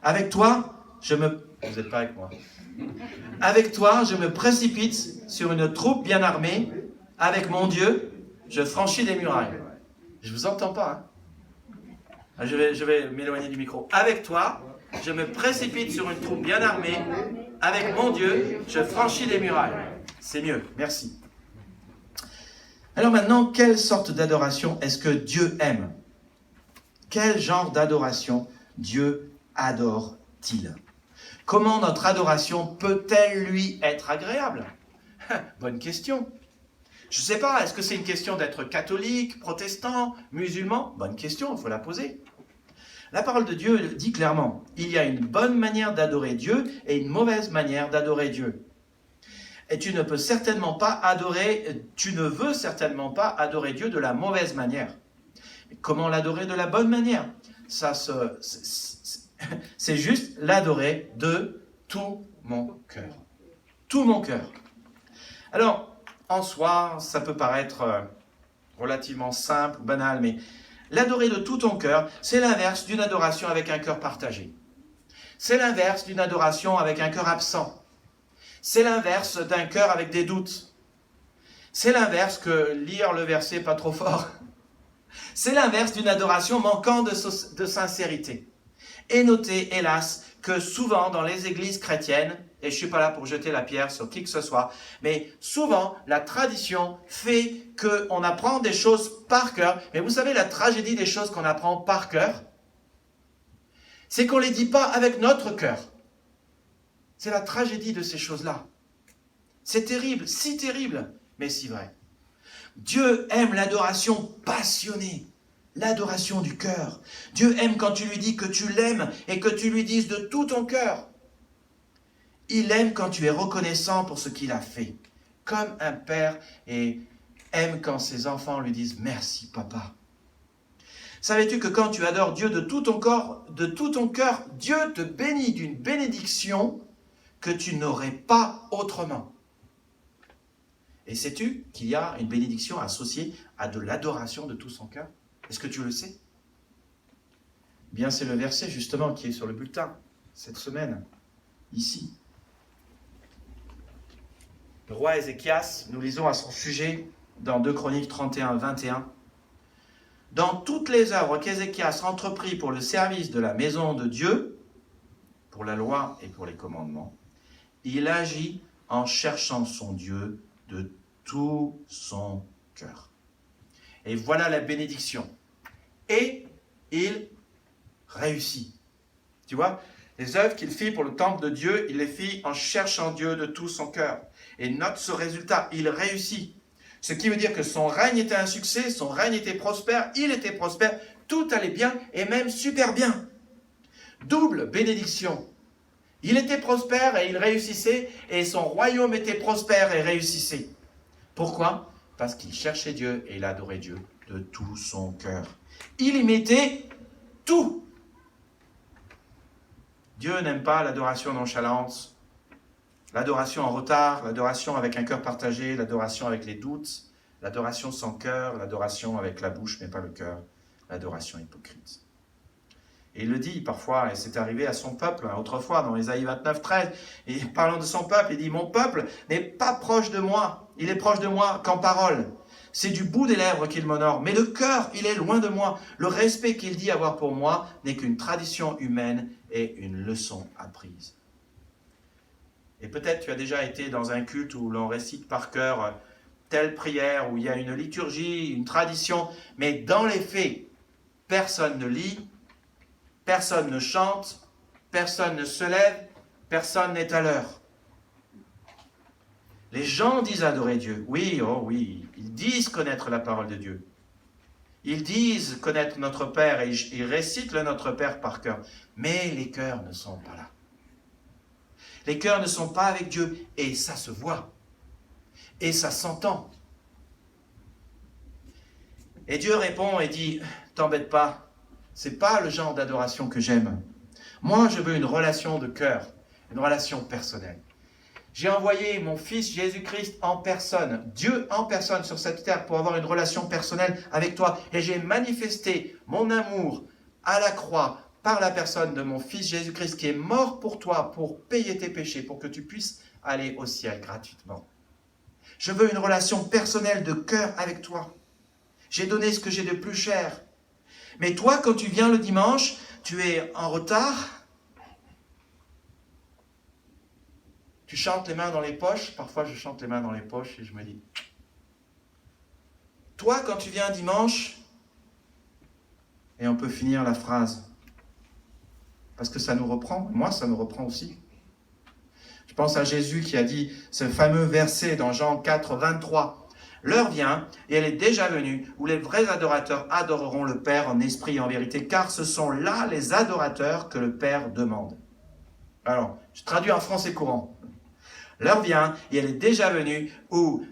S5: Avec toi, je me... Vous n'êtes pas avec moi. Avec toi, je me précipite sur une troupe bien armée. Avec mon Dieu, je franchis des murailles. Je ne vous entends pas, hein? Je vais m'éloigner du micro. Avec toi... Je me précipite sur une troupe bien armée. Avec mon Dieu, je franchis les murailles. C'est mieux, merci. Alors maintenant, quelle sorte d'adoration est-ce que Dieu aime? Quel genre d'adoration Dieu adore-t-il? Comment notre adoration peut-elle lui être agréable? Bonne question. Je ne sais pas, est-ce que c'est une question d'être catholique, protestant, musulman? Bonne question, il faut la poser. La parole de Dieu dit clairement, il y a une bonne manière d'adorer Dieu et une mauvaise manière d'adorer Dieu. Et tu ne veux certainement pas adorer Dieu de la mauvaise manière. Mais comment l'adorer de la bonne manière? C'est juste l'adorer de tout mon cœur. Tout mon cœur. Alors, en soi, ça peut paraître relativement simple, banal, mais l'adorer de tout ton cœur, c'est l'inverse d'une adoration avec un cœur partagé. C'est l'inverse d'une adoration avec un cœur absent. C'est l'inverse d'un cœur avec des doutes. C'est l'inverse que lire le verset pas trop fort. C'est l'inverse d'une adoration manquant de sincérité. Et notez, hélas, que souvent dans les églises chrétiennes, et je ne suis pas là pour jeter la pierre sur qui que ce soit, mais souvent la tradition fait qu'on apprend des choses par cœur. Mais vous savez, la tragédie des choses qu'on apprend par cœur, c'est qu'on ne les dit pas avec notre cœur. C'est la tragédie de ces choses-là. C'est terrible, si terrible, mais si vrai. Dieu aime l'adoration passionnée, l'adoration du cœur. Dieu aime quand tu lui dis que tu l'aimes et que tu lui dises de tout ton cœur. Il aime quand tu es reconnaissant pour ce qu'il a fait, comme un père, et aime quand ses enfants lui disent « Merci papa ». Savais-tu que quand tu adores Dieu de tout ton corps, de tout ton cœur, Dieu te bénit d'une bénédiction que tu n'aurais pas autrement. Et sais-tu qu'il y a une bénédiction associée à de l'adoration de tout son cœur? Est-ce que tu le sais? Bien, c'est le verset justement qui est sur le bulletin cette semaine, ici. Le roi Ézéchias, nous lisons à son sujet dans 2 Chroniques 31, 21. Dans toutes les œuvres qu'Ézéchias entreprit pour le service de la maison de Dieu, pour la loi et pour les commandements, il agit en cherchant son Dieu de tout son cœur. Et voilà la bénédiction. Et il réussit. Tu vois, les œuvres qu'il fit pour le temple de Dieu, il les fit en cherchant Dieu de tout son cœur. Et note ce résultat, il réussit. Ce qui veut dire que son règne était un succès, son règne était prospère, il était prospère, tout allait bien et même super bien. Double bénédiction. Il était prospère et il réussissait, et son royaume était prospère et réussissait. Pourquoi? Parce qu'il cherchait Dieu et il adorait Dieu de tout son cœur. Il y mettait tout. Dieu n'aime pas l'adoration nonchalante, l'adoration en retard, l'adoration avec un cœur partagé, l'adoration avec les doutes, l'adoration sans cœur, l'adoration avec la bouche mais pas le cœur, l'adoration hypocrite. Et il le dit parfois, et c'est arrivé à son peuple, autrefois dans Ésaïe 29, 13, et parlant de son peuple, il dit « Mon peuple n'est pas proche de moi, il est proche de moi qu'en parole. C'est du bout des lèvres qu'il m'honore, mais de cœur, il est loin de moi. Le respect qu'il dit avoir pour moi n'est qu'une tradition humaine et une leçon apprise. » Et peut-être tu as déjà été dans un culte où l'on récite par cœur telle prière, où il y a une liturgie, une tradition, mais dans les faits, personne ne lit, personne ne chante, personne ne se lève, personne n'est à l'heure. Les gens disent adorer Dieu. Oui, oh oui, ils disent connaître la parole de Dieu. Ils disent connaître notre Père et ils récitent le Notre Père par cœur. Mais les cœurs ne sont pas là. Les cœurs ne sont pas avec Dieu et ça se voit. Et ça s'entend. Et Dieu répond et dit, t'embête pas. C'est pas le genre d'adoration que j'aime. Moi, je veux une relation de cœur, une relation personnelle. J'ai envoyé mon Fils Jésus-Christ en personne, Dieu en personne sur cette terre pour avoir une relation personnelle avec toi. Et j'ai manifesté mon amour à la croix par la personne de mon Fils Jésus-Christ qui est mort pour toi, pour payer tes péchés, pour que tu puisses aller au ciel gratuitement. Je veux une relation personnelle de cœur avec toi. J'ai donné ce que j'ai de plus cher. Mais toi, quand tu viens le dimanche, tu es en retard. Tu chantes les mains dans les poches. Parfois, je chante les mains dans les poches et je me dis... Toi, quand tu viens dimanche, et on peut finir la phrase, parce que ça nous reprend, moi, ça me reprend aussi. Je pense à Jésus qui a dit ce fameux verset dans Jean 4, 23. L'heure vient, et elle est déjà venue, où les vrais adorateurs adoreront le Père en esprit et en vérité, car ce sont là les adorateurs que le Père demande. Alors, je traduis en français courant. L'heure vient, et elle est déjà venue, où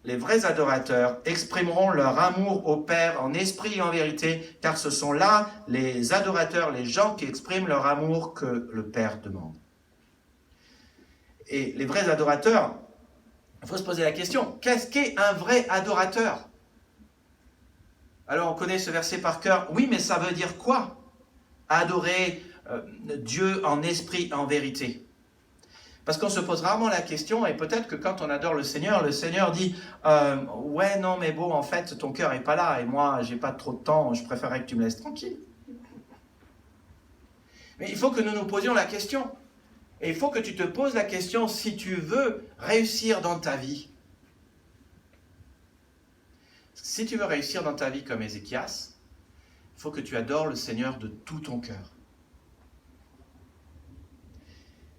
S5: les vrais adorateurs exprimeront leur amour au Père en esprit et en vérité, car ce sont là les adorateurs, les gens qui expriment leur amour que le Père demande. Et les vrais adorateurs, il faut se poser la question, qu'est-ce qu'est un vrai adorateur? Alors on connaît ce verset par cœur, oui, mais ça veut dire quoi? Adorer Dieu en esprit et en vérité. Parce qu'on se pose rarement la question, et peut-être que quand on adore le Seigneur dit ouais, non, mais bon, en fait, ton cœur n'est pas là, et moi, j'ai pas trop de temps, je préférerais que tu me laisses tranquille. Mais il faut que nous nous posions la question. Et il faut que tu te poses la question si tu veux réussir dans ta vie. Si tu veux réussir dans ta vie comme Ézéchias, il faut que tu adores le Seigneur de tout ton cœur.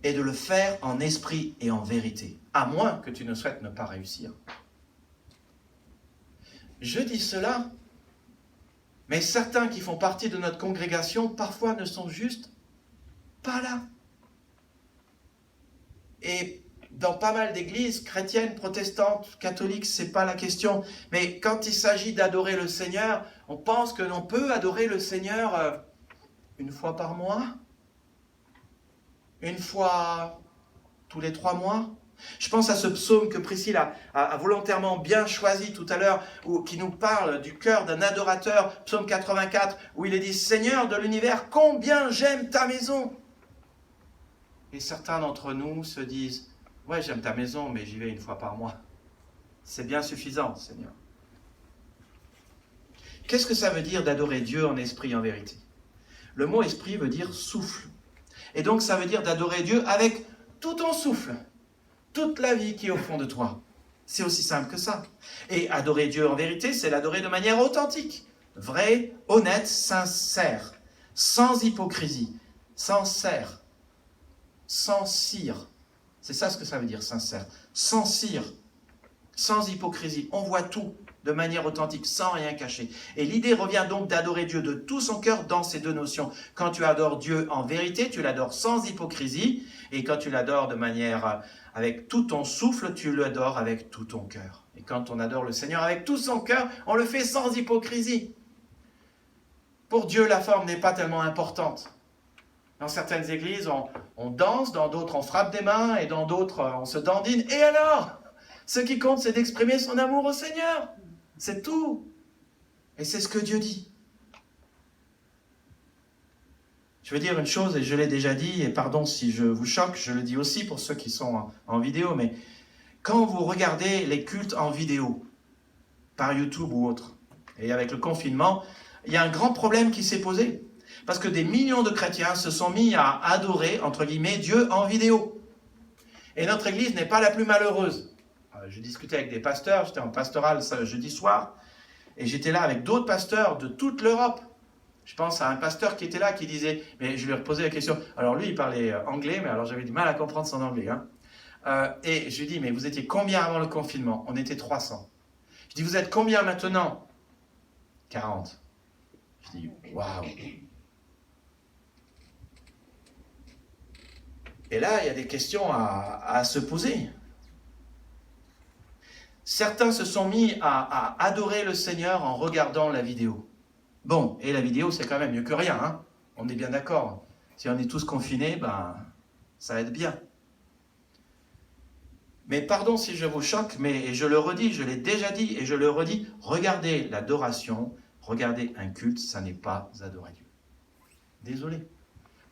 S5: Et de le faire en esprit et en vérité, à moins que tu ne souhaites ne pas réussir. Je dis cela, mais certains qui font partie de notre congrégation, parfois ne sont juste pas là. Et dans pas mal d'églises chrétiennes, protestantes, catholiques, c'est pas la question. Mais quand il s'agit d'adorer le Seigneur, on pense que l'on peut adorer le Seigneur une fois par mois, une fois tous les 3 mois. Je pense à ce psaume que Priscille a volontairement bien choisi tout à l'heure, qui nous parle du cœur d'un adorateur, psaume 84, où il est dit « Seigneur de l'univers, combien j'aime ta maison !» Et certains d'entre nous se disent « Ouais, j'aime ta maison, mais j'y vais une fois par mois. C'est bien suffisant, Seigneur. » Qu'est-ce que ça veut dire d'adorer Dieu en esprit et en vérité? Le mot esprit veut dire souffle. Et donc ça veut dire d'adorer Dieu avec tout ton souffle, toute la vie qui est au fond de toi. C'est aussi simple que ça. Et adorer Dieu en vérité, c'est l'adorer de manière authentique, vraie, honnête, sincère, sans hypocrisie, sincère, sans cire. C'est ça ce que ça veut dire, sincère. Sans cire, sans hypocrisie. On voit tout de manière authentique, sans rien cacher. Et l'idée revient donc d'adorer Dieu de tout son cœur dans ces deux notions. Quand tu adores Dieu en vérité, tu l'adores sans hypocrisie. Et quand tu l'adores de manière avec tout ton souffle, tu l'adores avec tout ton cœur. Et quand on adore le Seigneur avec tout son cœur, on le fait sans hypocrisie. Pour Dieu, la forme n'est pas tellement importante. Dans certaines églises, on danse, dans d'autres, on frappe des mains, et dans d'autres, on se dandine. Et alors? Ce qui compte, c'est d'exprimer son amour au Seigneur. C'est tout. Et c'est ce que Dieu dit. Je veux dire une chose, et je l'ai déjà dit, et pardon si je vous choque, je le dis aussi pour ceux qui sont en vidéo, mais quand vous regardez les cultes en vidéo, par YouTube ou autre, et avec le confinement, il y a un grand problème qui s'est posé. Parce que des millions de chrétiens se sont mis à adorer, entre guillemets, Dieu en vidéo. Et notre église n'est pas la plus malheureuse. Je discutais avec des pasteurs, j'étais en pastoral jeudi soir, et j'étais là avec d'autres pasteurs de toute l'Europe. Je pense à un pasteur qui était là, qui disait, mais je lui ai reposé la question, alors lui il parlait anglais, mais alors j'avais du mal à comprendre son anglais. Et je lui ai dit, mais vous étiez combien avant le confinement? On était 300. Je dis, vous êtes combien maintenant? 40. Je dis, waouh. Et là, il y a des questions à se poser. Certains se sont mis à adorer le Seigneur en regardant la vidéo. Bon, et la vidéo, c'est quand même mieux que rien, hein? On est bien d'accord. Si on est tous confinés, ça aide bien. Mais pardon si je vous choque, mais je le redis, je l'ai déjà dit et je le redis, regardez l'adoration, regardez un culte, ça n'est pas adorer Dieu. Désolé.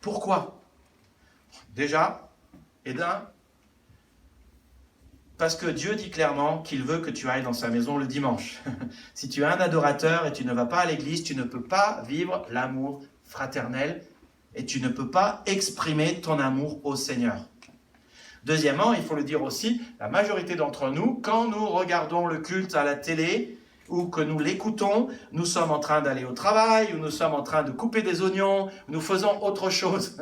S5: Pourquoi? Déjà, parce que Dieu dit clairement qu'il veut que tu ailles dans sa maison le dimanche. Si tu es un adorateur et tu ne vas pas à l'église, tu ne peux pas vivre l'amour fraternel et tu ne peux pas exprimer ton amour au Seigneur. Deuxièmement, il faut le dire aussi, la majorité d'entre nous, quand nous regardons le culte à la télé ou que nous l'écoutons, nous sommes en train d'aller au travail ou nous sommes en train de couper des oignons, nous faisons autre chose.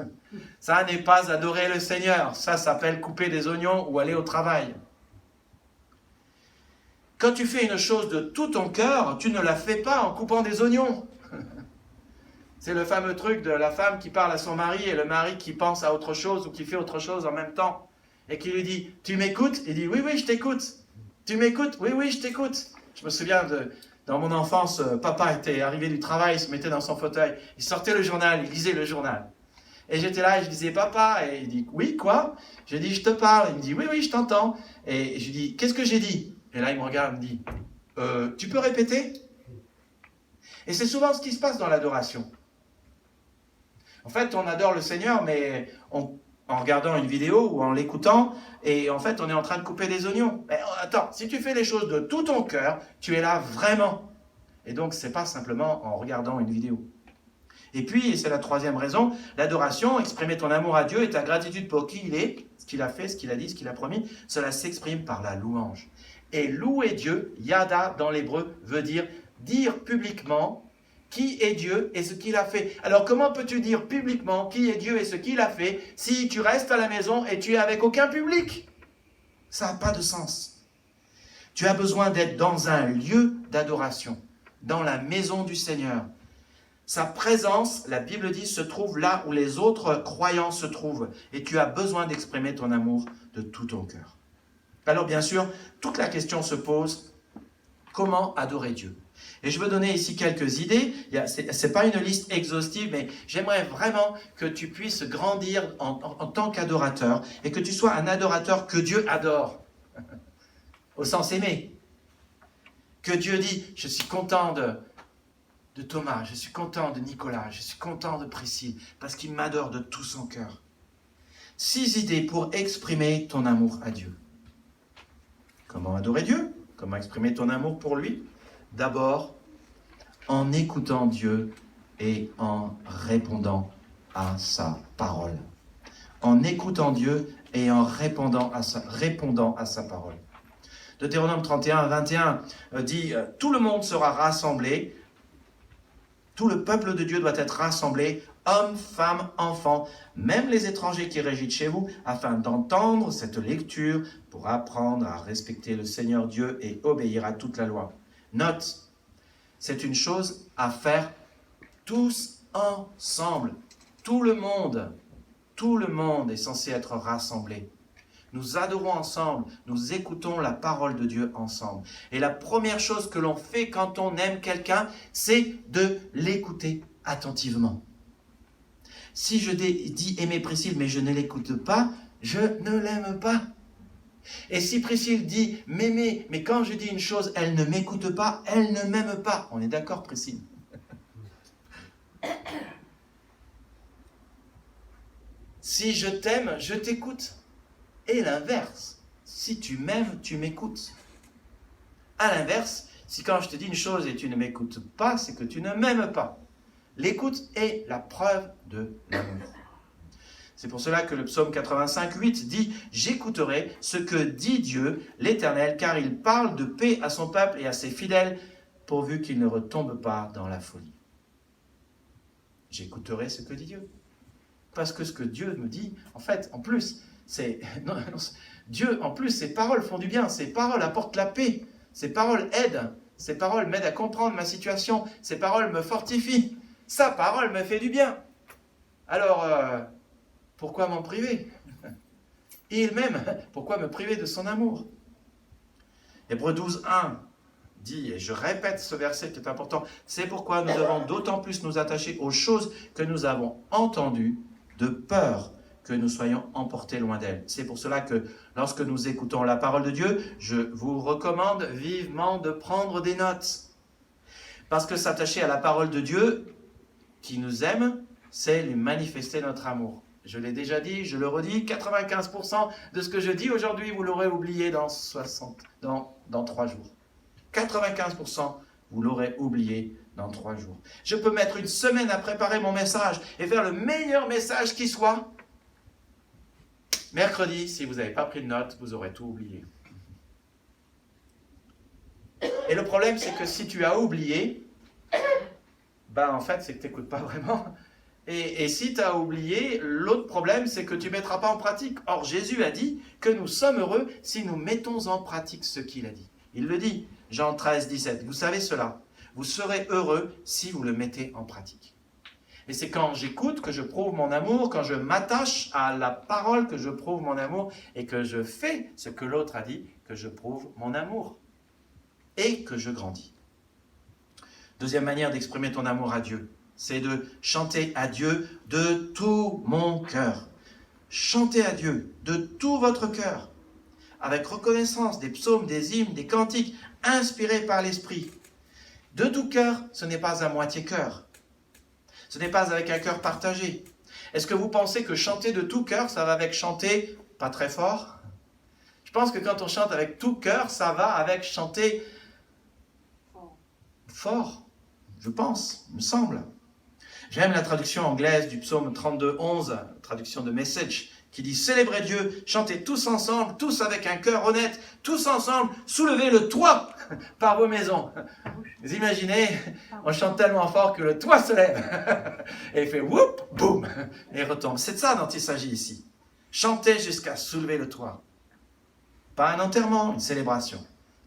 S5: Ça n'est pas adorer le Seigneur, ça s'appelle couper des oignons ou aller au travail. Quand tu fais une chose de tout ton cœur, tu ne la fais pas en coupant des oignons. C'est le fameux truc de la femme qui parle à son mari et le mari qui pense à autre chose ou qui fait autre chose en même temps. et qui lui dit « Tu m'écoutes ?» Il dit « Oui, oui, je t'écoute. » « Tu m'écoutes ?»« Oui, oui, je t'écoute. » Je me souviens, dans mon enfance, papa était arrivé du travail, il se mettait dans son fauteuil, il sortait le journal, il lisait le journal. Et j'étais là et je disais « Papa ?» Et il dit « Oui, quoi ?» Je dis « Je te parle. » Il me dit « Oui, oui, je t'entends. » Et je lui dis « Qu'est-ce que j'ai dit ?» Et là, il me regarde et me dit « Tu peux répéter ?» Et c'est souvent ce qui se passe dans l'adoration. En fait, on adore le Seigneur, mais en regardant une vidéo ou en l'écoutant, et en fait, on est en train de couper des oignons. Mais attends, si tu fais les choses de tout ton cœur, tu es là vraiment. Et donc, c'est pas simplement en regardant une vidéo. Et puis, et c'est la troisième raison, l'adoration, exprimer ton amour à Dieu et ta gratitude pour qui il est, ce qu'il a fait, ce qu'il a dit, ce qu'il a promis, cela s'exprime par la louange. Et louer Dieu, yada dans l'hébreu, veut dire publiquement qui est Dieu et ce qu'il a fait. Alors comment peux-tu dire publiquement qui est Dieu et ce qu'il a fait si tu restes à la maison et tu es avec aucun public? Ça n'a pas de sens. Tu as besoin d'être dans un lieu d'adoration, dans la maison du Seigneur. Sa présence, la Bible dit, se trouve là où les autres croyants se trouvent. Et tu as besoin d'exprimer ton amour de tout ton cœur. Alors bien sûr, toute la question se pose, comment adorer Dieu? Et je veux donner ici quelques idées. Ce n'est pas une liste exhaustive, mais j'aimerais vraiment que tu puisses grandir en tant qu'adorateur et que tu sois un adorateur que Dieu adore, au sens aimé. Que Dieu dit, je suis content de Thomas, je suis content de Nicolas, je suis content de Priscille, parce qu'il m'adore de tout son cœur. 6 idées pour exprimer ton amour à Dieu. Comment adorer Dieu? Comment exprimer ton amour pour lui? D'abord, en écoutant Dieu et en répondant à sa parole. En écoutant Dieu et en répondant à sa parole. Deutéronome 31, 21 dit « Tout le monde sera rassemblé, tout le peuple de Dieu doit être rassemblé, hommes, femmes, enfants, même les étrangers qui résident chez vous, afin d'entendre cette lecture pour apprendre à respecter le Seigneur Dieu et obéir à toute la loi. » Note, c'est une chose à faire tous ensemble. Tout le monde est censé être rassemblé. Nous adorons ensemble, nous écoutons la parole de Dieu ensemble. Et la première chose que l'on fait quand on aime quelqu'un, c'est de l'écouter attentivement. Si je dis aimer Priscille, mais je ne l'écoute pas, je ne l'aime pas. Et si Priscille dit m'aimer, mais quand je dis une chose, elle ne m'écoute pas, elle ne m'aime pas. On est d'accord, Priscille? Si je t'aime, je t'écoute. Et l'inverse, si tu m'aimes, tu m'écoutes. À l'inverse, si quand je te dis une chose et tu ne m'écoutes pas, c'est que tu ne m'aimes pas. L'écoute est la preuve de l'amour. C'est pour cela que le psaume 85, 8 dit « J'écouterai ce que dit Dieu, l'Éternel, car il parle de paix à son peuple et à ses fidèles, pourvu qu'il ne retombe pas dans la folie. » J'écouterai ce que dit Dieu. Parce que ce que Dieu me dit, en fait, en plus, Dieu, en plus, ses paroles font du bien, ses paroles apportent la paix, ses paroles aident, ses paroles m'aident à comprendre ma situation, ses paroles me fortifient, sa parole me fait du bien. Alors, pourquoi m'en priver? Il m'aime, pourquoi me priver de son amour? Hébreux 12, 1 dit, et je répète ce verset qui est important, c'est pourquoi nous devons d'autant plus nous attacher aux choses que nous avons entendues, de peur que nous soyons emportés loin d'elle. C'est pour cela que lorsque nous écoutons la parole de Dieu, je vous recommande vivement de prendre des notes. Parce que s'attacher à la parole de Dieu, qui nous aime, c'est lui manifester notre amour. Je l'ai déjà dit, je le redis, 95% de ce que je dis aujourd'hui, vous l'aurez oublié dans 3 jours. 95%, vous l'aurez oublié dans 3 jours. Je peux mettre une semaine à préparer mon message et faire le meilleur message qui soit. Mercredi, si vous n'avez pas pris de notes, vous aurez tout oublié. Et le problème, c'est que si tu as oublié, en fait, c'est que tu n'écoutes pas vraiment. Et si tu as oublié, l'autre problème, c'est que tu ne mettras pas en pratique. Or, Jésus a dit que nous sommes heureux si nous mettons en pratique ce qu'il a dit. Il le dit, Jean 13, 17. Vous savez cela. Vous serez heureux si vous le mettez en pratique. Et c'est quand j'écoute que je prouve mon amour, quand je m'attache à la parole que je prouve mon amour et que je fais ce que l'autre a dit, que je prouve mon amour et que je grandis. Deuxième manière d'exprimer ton amour à Dieu, c'est de chanter à Dieu de tout mon cœur. Chantez à Dieu de tout votre cœur, avec reconnaissance des psaumes, des hymnes, des cantiques, inspirés par l'Esprit. De tout cœur, ce n'est pas à moitié cœur. Ce n'est pas avec un cœur partagé. Est-ce que vous pensez que chanter de tout cœur, ça va avec chanter pas très fort? Je pense que quand on chante avec tout cœur, ça va avec chanter fort. Je pense, il me semble. J'aime la traduction anglaise du psaume 32:11, traduction de Message, qui dit « Célébrez Dieu, chantez tous ensemble, tous avec un cœur honnête, tous ensemble, soulevez le toit par vos maisons. » Vous imaginez, on chante tellement fort que le toit se lève et il fait « whoop, boum » et retombe. C'est de ça dont il s'agit ici. Chantez jusqu'à soulever le toit. Pas un enterrement, une célébration.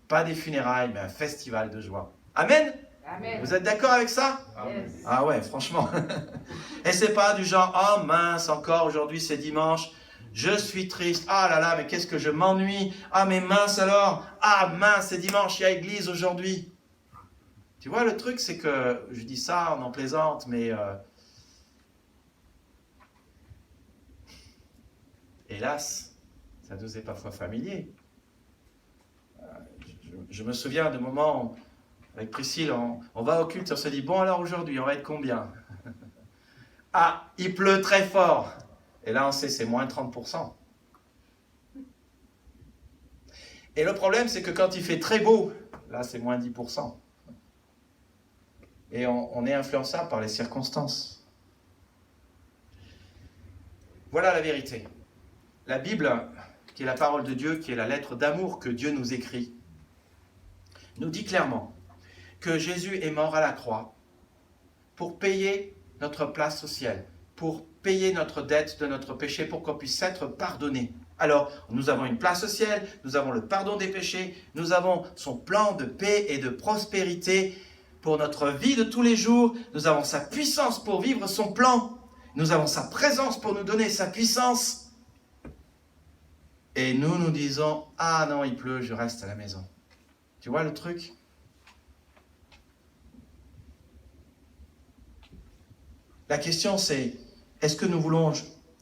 S5: Pas des funérailles, mais un festival de joie. Amen.
S6: Amen.
S5: Vous êtes d'accord avec ça?
S6: Yes.
S5: Ah ouais, franchement. Et c'est pas du genre, oh mince, encore aujourd'hui c'est dimanche, je suis triste, ah là là, mais qu'est-ce que je m'ennuie, ah mais mince alors, ah mince, c'est dimanche, il y a église aujourd'hui. Tu vois, le truc c'est que, je dis ça, on en plaisante, mais hélas, ça nous est parfois familier. Je me souviens de moments où, avec Priscille, on va au culte, on se dit, bon alors aujourd'hui, on va être combien? Ah, il pleut très fort. Et là, on sait, c'est moins 30%. Et le problème, c'est que quand il fait très beau, là, c'est moins 10%. Et on est influençable par les circonstances. Voilà la vérité. La Bible, qui est la parole de Dieu, qui est la lettre d'amour que Dieu nous écrit, nous dit clairement que Jésus est mort à la croix pour payer notre place au ciel, pour payer notre dette de notre péché, pour qu'on puisse être pardonné. Alors, nous avons une place au ciel, nous avons le pardon des péchés, nous avons son plan de paix et de prospérité pour notre vie de tous les jours, nous avons sa puissance pour vivre son plan, nous avons sa présence pour nous donner sa puissance. Et nous disons, ah non, il pleut, je reste à la maison. Tu vois le truc? La question c'est, est-ce que nous voulons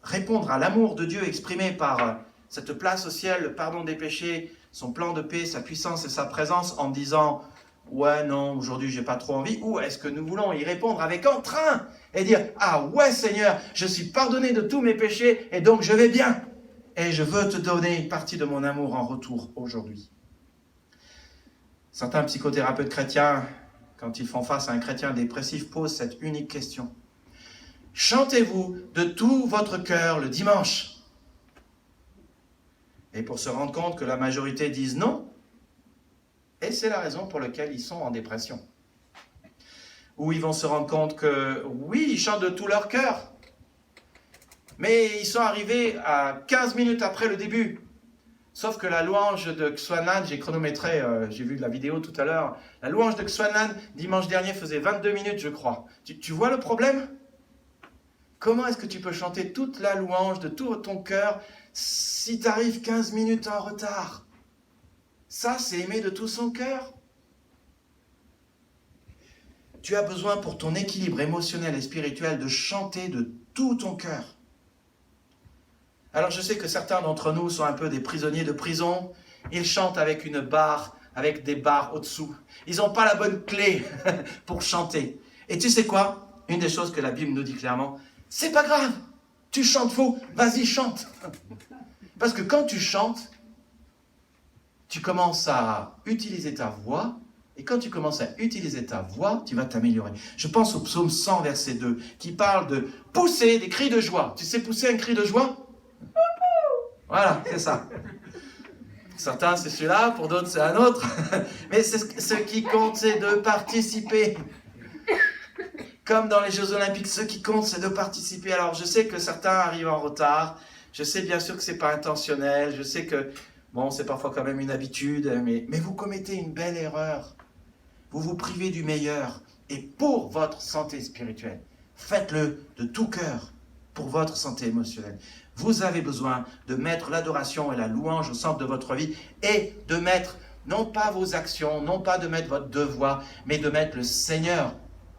S5: répondre à l'amour de Dieu exprimé par cette place au ciel, le pardon des péchés, son plan de paix, sa puissance et sa présence en disant « Ouais, non, aujourd'hui j'ai pas trop envie » ou est-ce que nous voulons y répondre avec entrain et dire « Ah ouais Seigneur, je suis pardonné de tous mes péchés et donc je vais bien et je veux te donner une partie de mon amour en retour aujourd'hui. » Certains psychothérapeutes chrétiens, quand ils font face à un chrétien dépressif, posent cette unique question. Chantez-vous de tout votre cœur le dimanche? Et pour se rendre compte que la majorité disent non, et c'est la raison pour laquelle ils sont en dépression. Ou ils vont se rendre compte que oui, ils chantent de tout leur cœur, mais ils sont arrivés à 15 minutes après le début. Sauf que la louange de Xwanan, j'ai chronométré, j'ai vu la vidéo tout à l'heure, la louange de Xwanan, dimanche dernier, faisait 22 minutes, je crois. Tu vois le problème? Comment est-ce que tu peux chanter toute la louange de tout ton cœur si tu arrives 15 minutes en retard? Ça, c'est aimer de tout son cœur. Tu as besoin pour ton équilibre émotionnel et spirituel de chanter de tout ton cœur. Alors je sais que certains d'entre nous sont un peu des prisonniers de prison. Ils chantent avec une barre, avec des barres au-dessous. Ils n'ont pas la bonne clé pour chanter. Et tu sais quoi? Une des choses que la Bible nous dit clairement, c'est pas grave, tu chantes faux, vas-y chante. Parce que quand tu chantes, tu commences à utiliser ta voix, et quand tu commences à utiliser ta voix, tu vas t'améliorer. Je pense au psaume 100, verset 2, qui parle de pousser des cris de joie. Tu sais pousser un cri de joie? Voilà, c'est ça. Pour certains, c'est celui-là, pour d'autres, c'est un autre. Mais ce qui compte, c'est de participer. Comme dans les Jeux Olympiques, ce qui compte, c'est de participer. Alors, je sais que certains arrivent en retard. Je sais bien sûr que ce n'est pas intentionnel. Je sais que, bon, c'est parfois quand même une habitude. Mais vous commettez une belle erreur. Vous vous privez du meilleur. Et pour votre santé spirituelle, Faites-le de tout cœur pour votre santé émotionnelle. Vous avez besoin de mettre l'adoration et la louange au centre de votre vie et de mettre, non pas vos actions, non pas de mettre votre devoir, mais de mettre le Seigneur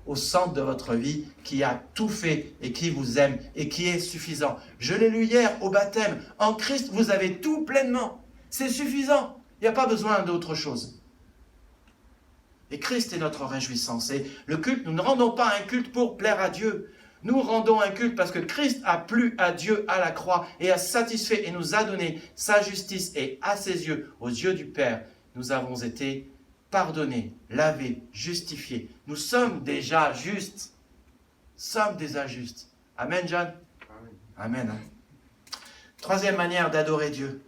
S5: au centre de votre vie qui a tout fait et qui vous aime et qui est suffisant. Je l'ai lu hier au baptême. En Christ, vous avez tout pleinement. C'est suffisant. Il n'y a pas besoin d'autre chose. Et Christ est notre réjouissance. Et le culte, nous ne rendons pas un culte pour plaire à Dieu. Nous rendons un culte parce que Christ a plu à Dieu à la croix et a satisfait et nous a donné sa justice. Et à ses yeux, aux yeux du Père, nous avons été pardonnés, lavés, justifiés. Nous sommes déjà justes. Sommes déjà justes. Amen, John? Amen. Troisième manière d'adorer Dieu.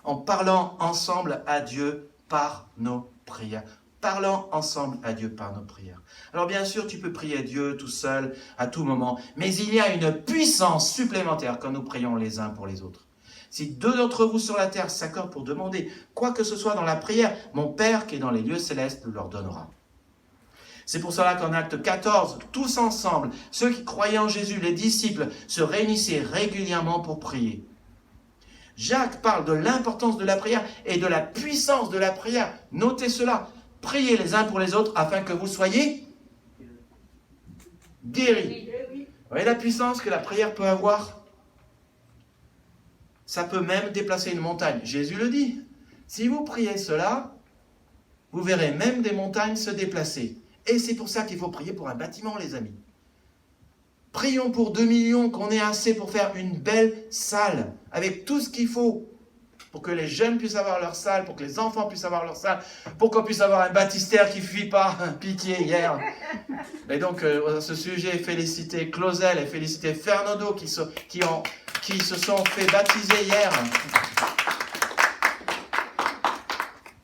S5: En parlant ensemble à Dieu par nos prières. Parlant ensemble à Dieu par nos prières. Alors bien sûr, tu peux prier Dieu tout seul, à tout moment, mais il y a une puissance supplémentaire quand nous prions les uns pour les autres. Si deux d'entre vous sur la terre s'accordent pour demander quoi que ce soit dans la prière, mon Père qui est dans les lieux célestes le leur donnera. C'est pour cela qu'en Acte 14, tous ensemble, ceux qui croyaient en Jésus, les disciples, se réunissaient régulièrement pour prier. Jacques parle de l'importance de la prière et de la puissance de la prière. Notez cela. Priez les uns pour les autres afin que vous soyez guéris. Vous voyez la puissance que la prière peut avoir? Ça peut même déplacer une montagne. Jésus le dit. Si vous priez cela, vous verrez même des montagnes se déplacer. Et c'est pour ça qu'il faut prier pour un bâtiment, les amis. Prions pour 2 millions, qu'on ait assez pour faire une belle salle, avec tout ce qu'il faut, pour que les jeunes puissent avoir leur salle, pour que les enfants puissent avoir leur salle, pour qu'on puisse avoir un baptistère qui ne fuit pas, pitié hier. Et donc, à ce sujet, féliciter Clausel et féliciter Fernando qui se sont fait baptiser hier.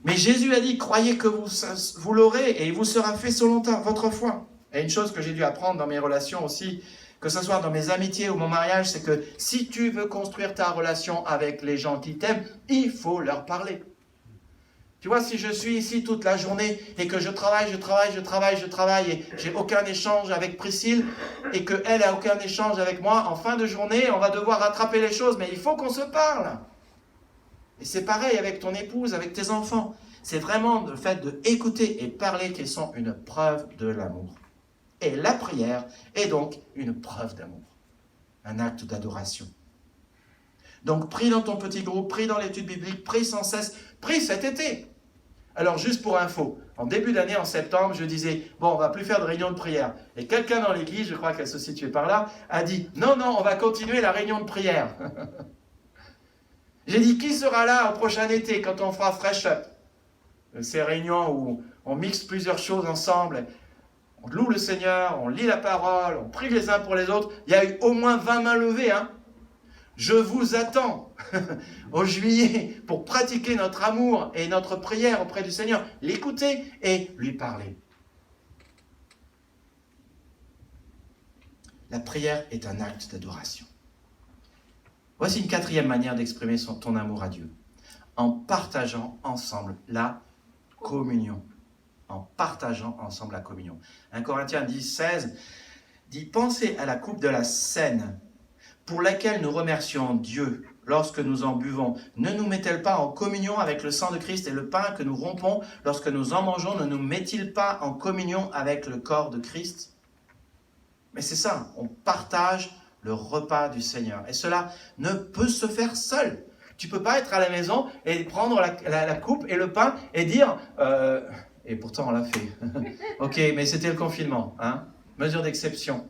S5: Mais Jésus a dit, croyez que vous l'aurez et il vous sera fait selon votre foi. Et une chose que j'ai dû apprendre dans mes relations aussi, que ce soit dans mes amitiés ou mon mariage, c'est que si tu veux construire ta relation avec les gens qui t'aiment, il faut leur parler. Tu vois, si je suis ici toute la journée et que je travaille et j'ai aucun échange avec Priscille et qu'elle n'a aucun échange avec moi, en fin de journée, on va devoir rattraper les choses, mais il faut qu'on se parle. Et c'est pareil avec ton épouse, avec tes enfants. C'est vraiment le fait d'écouter et parler qui sont une preuve de l'amour. Et la prière est donc une preuve d'amour, un acte d'adoration. Donc prie dans ton petit groupe, prie dans l'étude biblique, prie sans cesse, prie cet été. Alors juste pour info, en début d'année, en septembre, je disais, bon, on va plus faire de réunion de prière. Et quelqu'un dans l'église, je crois qu'elle se situait par là, a dit, non, on va continuer la réunion de prière. J'ai dit, qui sera là au prochain été quand on fera Fresh Up? Ces réunions où on mixe plusieurs choses ensemble. On loue le Seigneur, on lit la parole, on prie les uns pour les autres. Il y a eu au moins 20 mains levées. Je vous attends au juillet pour pratiquer notre amour et notre prière auprès du Seigneur. L'écouter et lui parler. La prière est un acte d'adoration. Voici une quatrième manière d'exprimer ton amour à Dieu. En partageant ensemble la communion. En partageant ensemble la communion. 1 Corinthiens 10:16 dit « Pensez à la coupe de la Seine, pour laquelle nous remercions Dieu lorsque nous en buvons. Ne nous met-elle pas en communion avec le sang de Christ et le pain que nous rompons lorsque nous en mangeons, ne nous met-il pas en communion avec le corps de Christ ?» Mais c'est ça, on partage le repas du Seigneur. Et cela ne peut se faire seul. Tu ne peux pas être à la maison et prendre la coupe et le pain et dire... Et pourtant, on l'a fait. Ok, mais c'était le confinement. Mesure d'exception.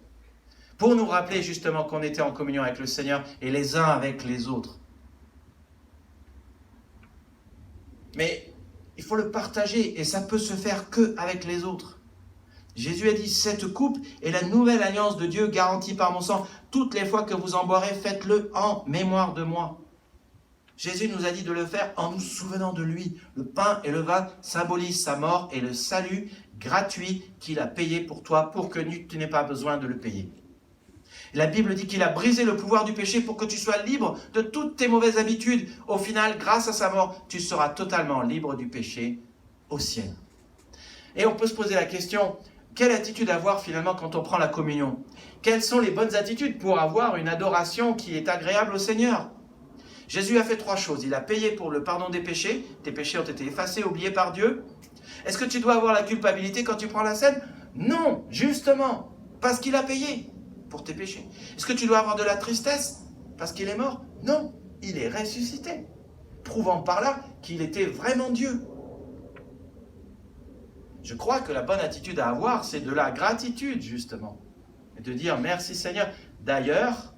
S5: Pour nous rappeler justement qu'on était en communion avec le Seigneur et les uns avec les autres. Mais il faut le partager et ça peut se faire qu'avec les autres. Jésus a dit, cette coupe est la nouvelle alliance de Dieu garantie par mon sang. Toutes les fois que vous en boirez, faites-le en mémoire de moi. Jésus nous a dit de le faire en nous souvenant de lui. Le pain et le vin symbolisent sa mort et le salut gratuit qu'il a payé pour toi pour que tu n'aies pas besoin de le payer. La Bible dit qu'il a brisé le pouvoir du péché pour que tu sois libre de toutes tes mauvaises habitudes. Au final, grâce à sa mort, tu seras totalement libre du péché au ciel. Et on peut se poser la question, Quelle attitude avoir finalement quand on prend la communion? Quelles sont les bonnes attitudes pour avoir une adoration qui est agréable au Seigneur? Jésus a fait 3 choses. Il a payé pour le pardon des péchés. Tes péchés ont été effacés, oubliés par Dieu. Est-ce que tu dois avoir la culpabilité quand tu prends la scène? Non, justement, parce qu'il a payé pour tes péchés. Est-ce que tu dois avoir de la tristesse parce qu'il est mort? Non, il est ressuscité, prouvant par là qu'il était vraiment Dieu. Je crois que la bonne attitude à avoir, c'est de la gratitude, justement. Et de dire merci Seigneur. D'ailleurs,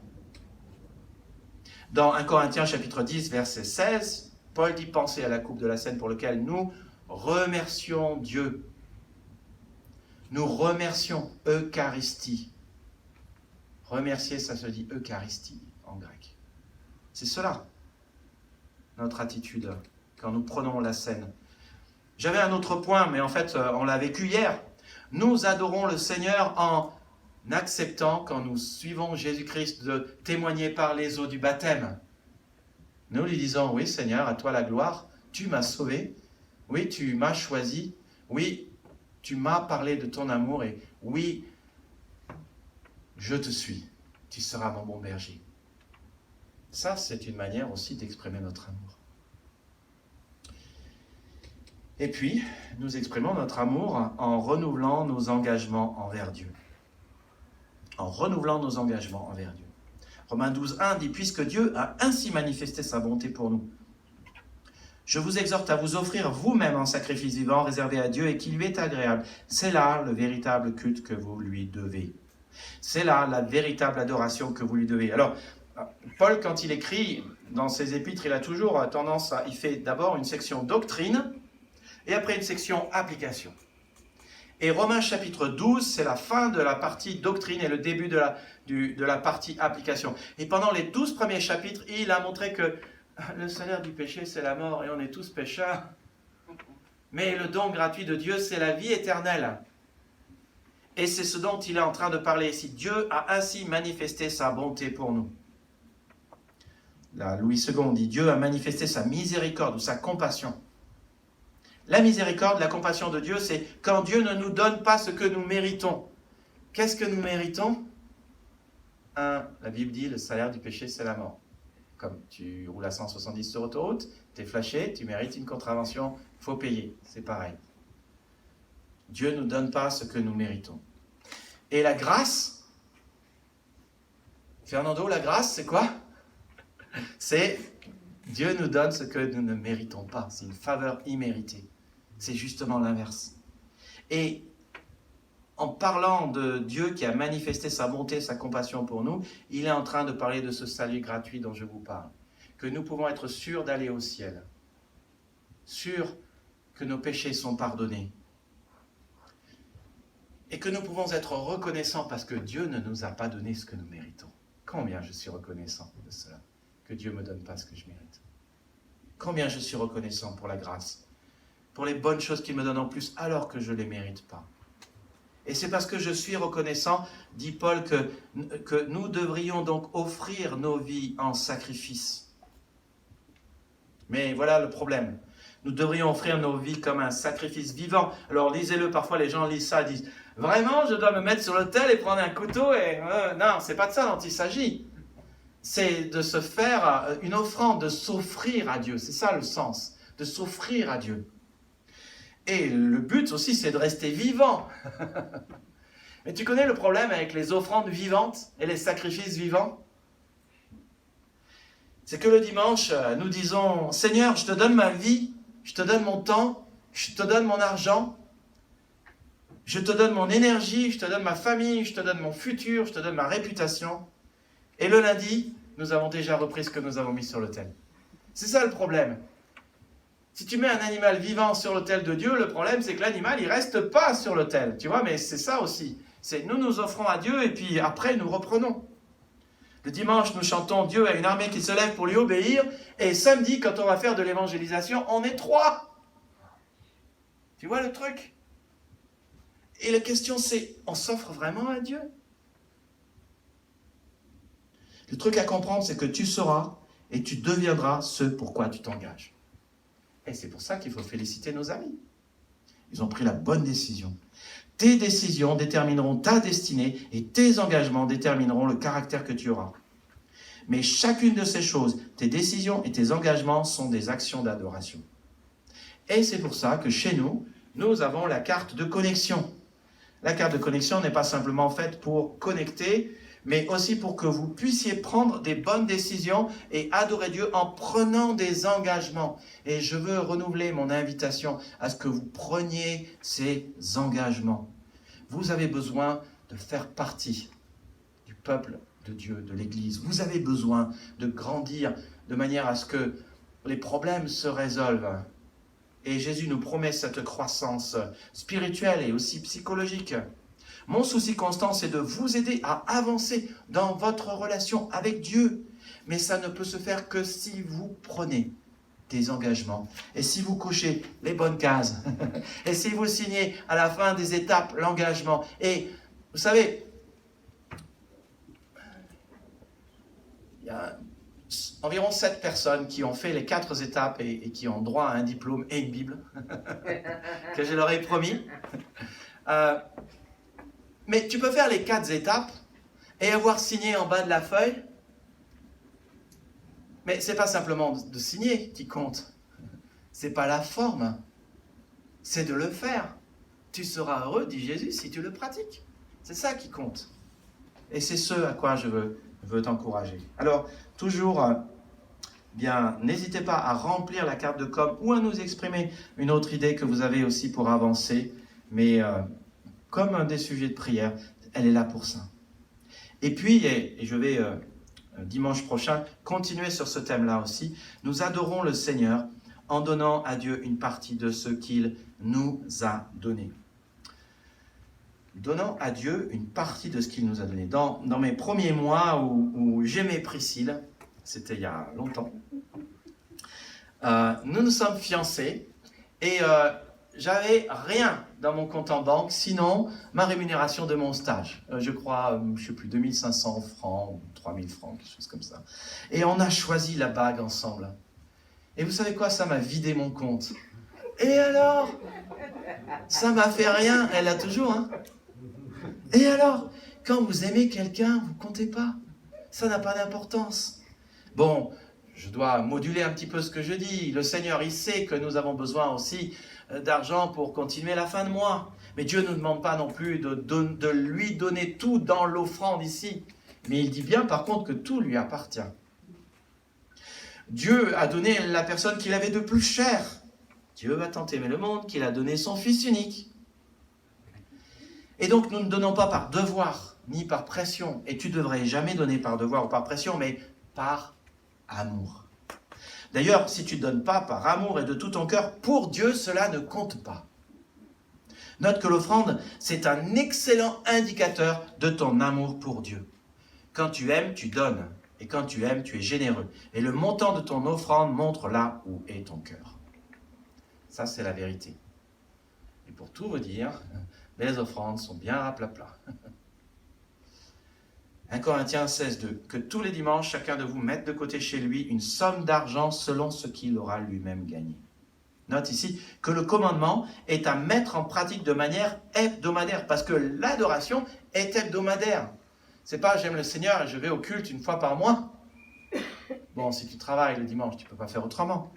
S5: dans 1 Corinthiens chapitre 10, verset 16, Paul dit « Pensez à la coupe de la scène pour laquelle nous remercions Dieu. » Nous remercions, Eucharistie. Remercier, ça se dit Eucharistie en grec. C'est cela, notre attitude, quand nous prenons la scène. J'avais un autre point, mais en fait, on l'a vécu hier. Nous adorons le Seigneur en acceptant, quand nous suivons Jésus-Christ, de témoigner par les eaux du baptême. Nous lui disons, oui Seigneur, à toi la gloire, tu m'as sauvé, oui tu m'as choisi, oui tu m'as parlé de ton amour et oui, je te suis, tu seras mon bon berger. Ça, c'est une manière aussi d'exprimer notre amour. Et puis, nous exprimons notre amour en renouvelant nos engagements envers Dieu. En renouvelant nos engagements envers Dieu. Romains 12, 1 dit « Puisque Dieu a ainsi manifesté sa bonté pour nous, je vous exhorte à vous offrir vous-même en sacrifice vivant, réservé à Dieu et qui lui est agréable. C'est là le véritable culte que vous lui devez. C'est là la véritable adoration que vous lui devez. » Alors, Paul, quand il écrit dans ses épîtres, il a toujours tendance à... Il fait d'abord une section doctrine et après une section application. Et Romains chapitre 12, c'est la fin de la partie doctrine et le début de la partie application. Et pendant les 12 premiers chapitres, il a montré que le salaire du péché, c'est la mort et on est tous pécheurs. Mais le don gratuit de Dieu, c'est la vie éternelle. Et c'est ce dont il est en train de parler ici. Dieu a ainsi manifesté sa bonté pour nous. Là, Louis II dit, Dieu a manifesté sa miséricorde ou sa compassion. La miséricorde, la compassion de Dieu, c'est quand Dieu ne nous donne pas ce que nous méritons. Qu'est-ce que nous méritons? La Bible dit, le salaire du péché, c'est la mort. Comme tu roules à 170 sur autoroute, tu es flashé, tu mérites une contravention, il faut payer. C'est pareil. Dieu ne nous donne pas ce que nous méritons. Et la grâce, Fernando, la grâce, c'est quoi? C'est Dieu nous donne ce que nous ne méritons pas. C'est une faveur imméritée. C'est justement l'inverse. Et en parlant de Dieu qui a manifesté sa bonté, sa compassion pour nous, il est en train de parler de ce salut gratuit dont je vous parle. Que nous pouvons être sûrs d'aller au ciel. Sûrs que nos péchés sont pardonnés. Et que nous pouvons être reconnaissants parce que Dieu ne nous a pas donné ce que nous méritons. Combien je suis reconnaissant de cela, que Dieu ne me donne pas ce que je mérite. Combien je suis reconnaissant pour la grâce, pour les bonnes choses qu'il me donne en plus alors que je ne les mérite pas. Et c'est parce que je suis reconnaissant, dit Paul, que nous devrions donc offrir nos vies en sacrifice. Mais voilà le problème. Nous devrions offrir nos vies comme un sacrifice vivant. Alors lisez-le, parfois les gens lisent ça et disent « Vraiment, je dois me mettre sur l'autel et prendre un couteau ?» et non, c'est pas de ça dont il s'agit. C'est de se faire une offrande, de s'offrir à Dieu. C'est ça le sens, de s'offrir à Dieu. Et le but aussi, c'est de rester vivant. Mais tu connais le problème avec les offrandes vivantes et les sacrifices vivants? C'est que le dimanche, nous disons « Seigneur, je te donne ma vie, je te donne mon temps, je te donne mon argent, je te donne mon énergie, je te donne ma famille, je te donne mon futur, je te donne ma réputation. » Et le lundi, nous avons déjà repris ce que nous avons mis sur l'autel. C'est ça le problème. Si tu mets un animal vivant sur l'autel de Dieu, le problème c'est que l'animal, il reste pas sur l'autel. Tu vois, mais c'est ça aussi. C'est nous nous offrons à Dieu et puis après nous reprenons. Le dimanche, nous chantons Dieu a une armée qui se lève pour lui obéir. Et samedi, quand on va faire de l'évangélisation, on est 3. Tu vois le truc? Et la question c'est, on s'offre vraiment à Dieu? Le truc à comprendre, c'est que tu sauras et tu deviendras ce pourquoi tu t'engages. Et c'est pour ça qu'il faut féliciter nos amis. Ils ont pris la bonne décision. Tes décisions détermineront ta destinée et tes engagements détermineront le caractère que tu auras. Mais chacune de ces choses, tes décisions et tes engagements sont des actions d'adoration. Et c'est pour ça que chez nous, nous avons la carte de connexion. La carte de connexion n'est pas simplement faite pour connecter, mais aussi pour que vous puissiez prendre des bonnes décisions et adorer Dieu en prenant des engagements. Et je veux renouveler mon invitation à ce que vous preniez ces engagements. Vous avez besoin de faire partie du peuple de Dieu, de l'Église. Vous avez besoin de grandir de manière à ce que les problèmes se résolvent. Et Jésus nous promet cette croissance spirituelle et aussi psychologique. Mon souci constant, c'est de vous aider à avancer dans votre relation avec Dieu. Mais ça ne peut se faire que si vous prenez des engagements. Et si vous cochez les bonnes cases. Et si vous signez à la fin des étapes l'engagement. Et vous savez, il y a environ 7 personnes qui ont fait les 4 étapes et qui ont droit à un diplôme et une Bible, que je leur ai promis. Mais tu peux faire les 4 étapes et avoir signé en bas de la feuille. Mais ce n'est pas simplement de signer qui compte. Ce n'est pas la forme. C'est de le faire. Tu seras heureux, dit Jésus, si tu le pratiques. C'est ça qui compte. Et c'est ce à quoi je veux t'encourager. Alors, toujours, bien, n'hésitez pas à remplir la carte de com ou à nous exprimer une autre idée que vous avez aussi pour avancer. Mais comme un des sujets de prière, elle est là pour ça. Et puis, et je vais dimanche prochain continuer sur ce thème-là aussi, nous adorons le Seigneur en donnant à Dieu une partie de ce qu'il nous a donné. Donnant à Dieu une partie de ce qu'il nous a donné. Dans mes premiers mois où j'aimais Priscille, c'était il y a longtemps, nous nous sommes fiancés et j'avais rien dans mon compte en banque, sinon ma rémunération de mon stage. Je crois, je ne sais plus, 2500 francs ou 3000 francs, quelque chose comme ça. Et on a choisi la bague ensemble. Et vous savez quoi, ça m'a vidé mon compte. Et alors, ça m'a fait rien, elle a toujours, hein. Et alors, quand vous aimez quelqu'un, vous ne comptez pas. Ça n'a pas d'importance. Bon, je dois moduler un petit peu ce que je dis. Le Seigneur, il sait que nous avons besoin aussi d'argent pour continuer la fin de mois. Mais Dieu ne nous demande pas non plus de lui donner tout dans l'offrande ici. Mais il dit bien par contre que tout lui appartient. Dieu a donné la personne qu'il avait de plus cher. Dieu a tant aimé le monde qu'il a donné son Fils unique. Et donc nous ne donnons pas par devoir, ni par pression. Et tu ne devrais jamais donner par devoir ou par pression, mais par amour. D'ailleurs, si tu ne donnes pas par amour et de tout ton cœur, pour Dieu, cela ne compte pas. Note que l'offrande, c'est un excellent indicateur de ton amour pour Dieu. Quand tu aimes, tu donnes. Et quand tu aimes, tu es généreux. Et le montant de ton offrande montre là où est ton cœur. Ça, c'est la vérité. Et pour tout vous dire, les offrandes sont bien raplapla. 1 Corinthiens 16:2, que tous les dimanches, chacun de vous mette de côté chez lui une somme d'argent selon ce qu'il aura lui-même gagné. Note ici que le commandement est à mettre en pratique de manière hebdomadaire, parce que l'adoration est hebdomadaire. C'est pas j'aime le Seigneur et je vais au culte une fois par mois. Bon, si tu travailles le dimanche, tu ne peux pas faire autrement.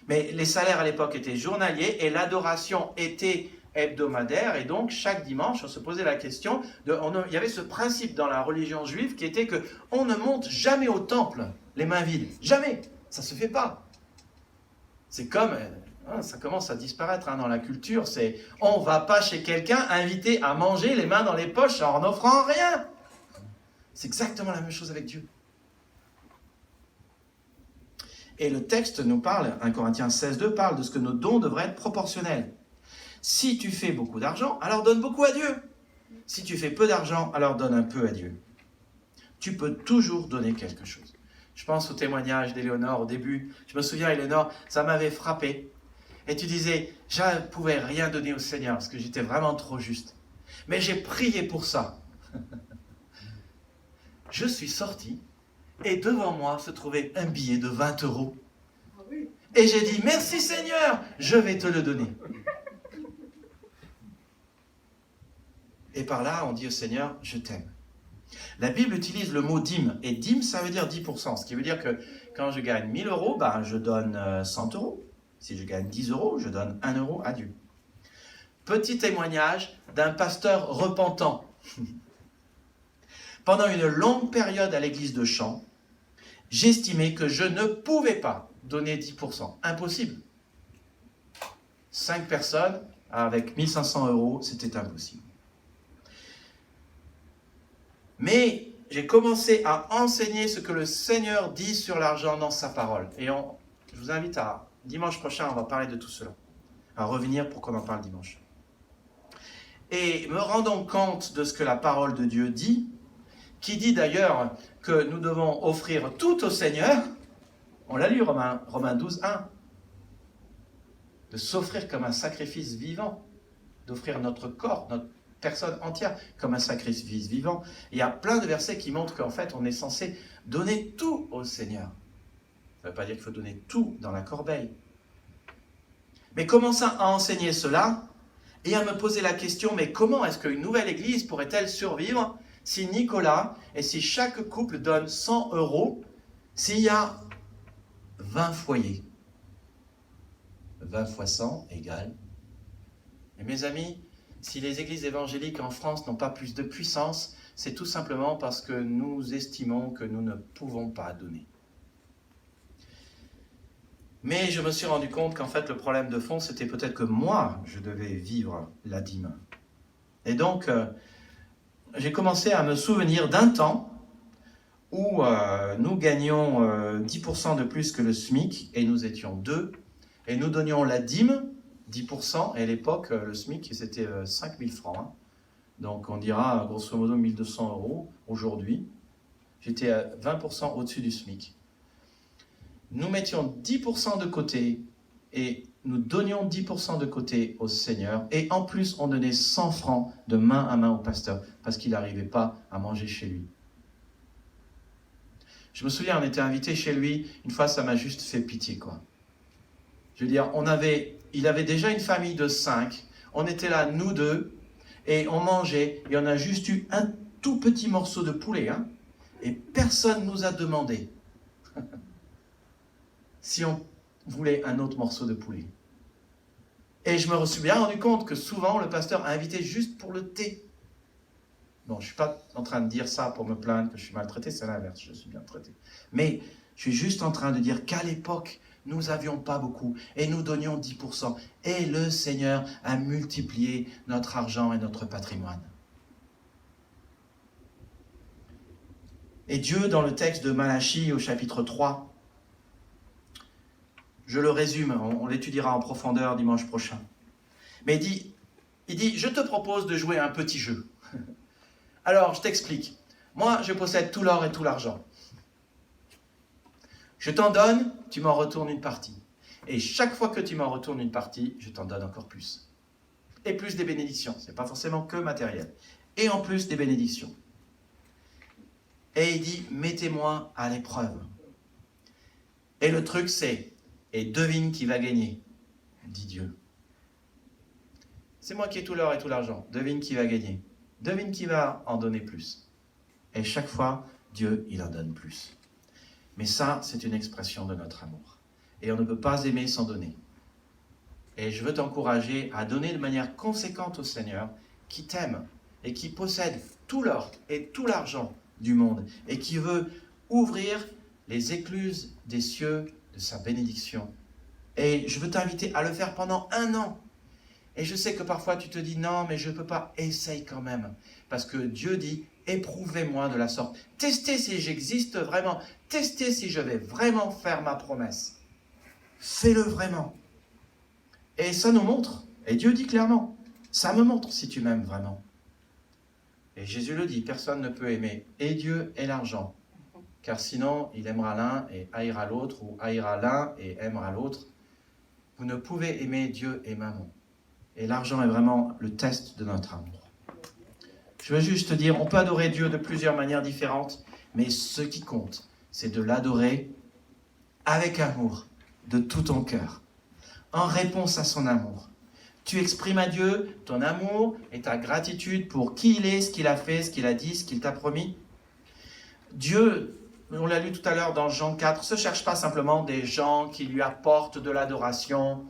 S5: Mais les salaires à l'époque étaient journaliers et l'adoration était hebdomadaire, et donc chaque dimanche on se posait la question, il y avait ce principe dans la religion juive qui était que on ne monte jamais au temple les mains vides, jamais, ça se fait pas. C'est comme, ça commence à disparaître dans la culture, c'est on va pas chez quelqu'un invité à manger les mains dans les poches en n'offrant rien. C'est exactement la même chose avec Dieu. Et le texte nous parle, 1 Corinthiens 16:2 parle de ce que nos dons devraient être proportionnels. Si tu fais beaucoup d'argent, alors donne beaucoup à Dieu. Si tu fais peu d'argent, alors donne un peu à Dieu. Tu peux toujours donner quelque chose. Je pense au témoignage d'Éléonore au début. Je me souviens, Éléonore, ça m'avait frappé. Et tu disais, je ne pouvais rien donner au Seigneur parce que j'étais vraiment trop juste. Mais j'ai prié pour ça. Je suis sorti et devant moi se trouvait un billet de 20 €. Et j'ai dit, merci Seigneur, je vais te le donner. Et par là, on dit au Seigneur, je t'aime. La Bible utilise le mot dîme. Et dîme, ça veut dire 10%. Ce qui veut dire que quand je gagne 1000 euros, ben, je donne 100 euros. Si je gagne 10 euros, je donne 1 euro à Dieu. Petit témoignage d'un pasteur repentant. Pendant une longue période à l'église de Champs, j'estimais que je ne pouvais pas donner 10%. Impossible. 5 personnes avec 1500 euros, c'était impossible. Mais j'ai commencé à enseigner ce que le Seigneur dit sur l'argent dans sa parole. Et je vous invite à, dimanche prochain, on va parler de tout cela. À revenir pour qu'on en parle dimanche. Et me rendant compte de ce que la parole de Dieu dit, qui dit d'ailleurs que nous devons offrir tout au Seigneur, on l'a lu, Romains 12, 1, de s'offrir comme un sacrifice vivant, d'offrir notre corps, notre personne entière comme un sacrifice vivant. Il y a plein de versets qui montrent qu'en fait, on est censé donner tout au Seigneur. Ça ne veut pas dire qu'il faut donner tout dans la corbeille. Mais commençant à enseigner cela, et à me poser la question, mais comment est-ce qu'une nouvelle église pourrait-elle survivre si Nicolas et si chaque couple donne 100 euros, s'il y a 20 foyers? 20 fois 100 égale. Et mes amis, si les églises évangéliques en France n'ont pas plus de puissance, c'est tout simplement parce que nous estimons que nous ne pouvons pas donner. Mais je me suis rendu compte qu'en fait, le problème de fond, c'était peut-être que moi, je devais vivre la dîme. Et donc, j'ai commencé à me souvenir d'un temps où nous gagnions 10% de plus que le SMIC, et nous étions 2, et nous donnions la dîme, 10%, et à l'époque, le SMIC, c'était 5000 francs. Hein. Donc, on dira, grosso modo, 1200 euros aujourd'hui. J'étais à 20% au-dessus du SMIC. Nous mettions 10% de côté et nous donnions 10% de côté au Seigneur. Et en plus, on donnait 100 francs de main à main au pasteur parce qu'il n'arrivait pas à manger chez lui. Je me souviens, on était invité chez lui. Une fois, ça m'a juste fait pitié, quoi. Je veux dire, il avait déjà une famille de 5. On était là, nous deux, et on mangeait. Et on a juste eu un tout petit morceau de poulet. Hein, et personne ne nous a demandé si on voulait un autre morceau de poulet. Et je me suis bien rendu compte que souvent, le pasteur a invité juste pour le thé. Bon, je ne suis pas en train de dire ça pour me plaindre que je suis maltraité, c'est l'inverse, je suis bien traité. Mais je suis juste en train de dire qu'à l'époque, nous n'avions pas beaucoup et nous donnions 10%. Et le Seigneur a multiplié notre argent et notre patrimoine. Et Dieu, dans le texte de Malachie au chapitre 3, je le résume, on l'étudiera en profondeur dimanche prochain. Mais il dit, je te propose de jouer un petit jeu. Alors, je t'explique. Moi, je possède tout l'or et tout l'argent. Je t'en donne, tu m'en retournes une partie. Et chaque fois que tu m'en retournes une partie, je t'en donne encore plus. Et plus des bénédictions. Ce n'est pas forcément que matériel. Et en plus des bénédictions. Et il dit, mettez-moi à l'épreuve. Et le truc, c'est, et devine qui va gagner, dit Dieu. C'est moi qui ai tout l'or et tout l'argent. Devine qui va gagner. Devine qui va en donner plus. Et chaque fois, Dieu, il en donne plus. Mais ça, c'est une expression de notre amour. Et on ne peut pas aimer sans donner. Et je veux t'encourager à donner de manière conséquente au Seigneur, qui t'aime et qui possède tout l'or et tout l'argent du monde, et qui veut ouvrir les écluses des cieux de sa bénédiction. Et je veux t'inviter à le faire pendant 1 an. Et je sais que parfois tu te dis, non, mais je ne peux pas, essaye quand même. Parce que Dieu dit, éprouvez-moi de la sorte. Testez si j'existe vraiment. Testez si je vais vraiment faire ma promesse. Fais-le vraiment. Et ça nous montre, et Dieu dit clairement, ça me montre si tu m'aimes vraiment. Et Jésus le dit, personne ne peut aimer et Dieu et l'argent. Car sinon, il aimera l'un et haïra l'autre, ou haïra l'un et aimera l'autre. Vous ne pouvez aimer Dieu et mammon. Et l'argent est vraiment le test de notre amour. Je veux juste te dire, on peut adorer Dieu de plusieurs manières différentes, mais ce qui compte, c'est de l'adorer avec amour, de tout ton cœur, en réponse à son amour. Tu exprimes à Dieu ton amour et ta gratitude pour qui il est, ce qu'il a fait, ce qu'il a dit, ce qu'il t'a promis. Dieu, on l'a lu tout à l'heure dans Jean 4, ne se cherche pas simplement des gens qui lui apportent de l'adoration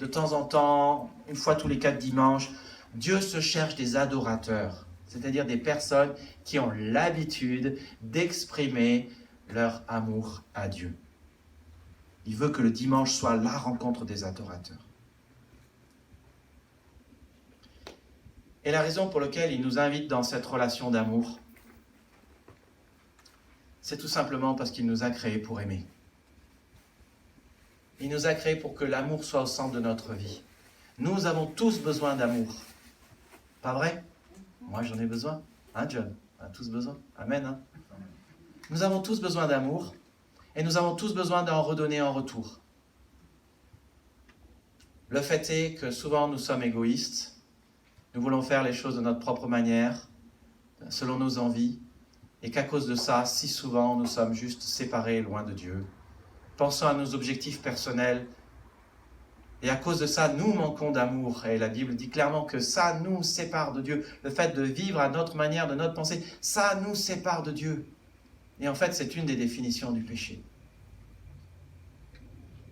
S5: de temps en temps, une fois tous les 4 dimanches. Dieu se cherche des adorateurs, c'est-à-dire des personnes qui ont l'habitude d'exprimer leur amour à Dieu. Il veut que le dimanche soit la rencontre des adorateurs. Et la raison pour laquelle il nous invite dans cette relation d'amour, c'est tout simplement parce qu'il nous a créés pour aimer. Il nous a créés pour que l'amour soit au centre de notre vie. Nous avons tous besoin d'amour. Pas vrai? Moi, j'en ai besoin. Hein, John? On a tous besoin. Amen. Hein? Nous avons tous besoin d'amour et nous avons tous besoin d'en redonner en retour. Le fait est que souvent, nous sommes égoïstes. Nous voulons faire les choses de notre propre manière, selon nos envies, et qu'à cause de ça, si souvent, nous sommes juste séparés loin de Dieu. Pensons à nos objectifs personnels, et à cause de ça, nous manquons d'amour. Et la Bible dit clairement que ça nous sépare de Dieu. Le fait de vivre à notre manière, de notre pensée, ça nous sépare de Dieu. Et en fait, c'est une des définitions du péché.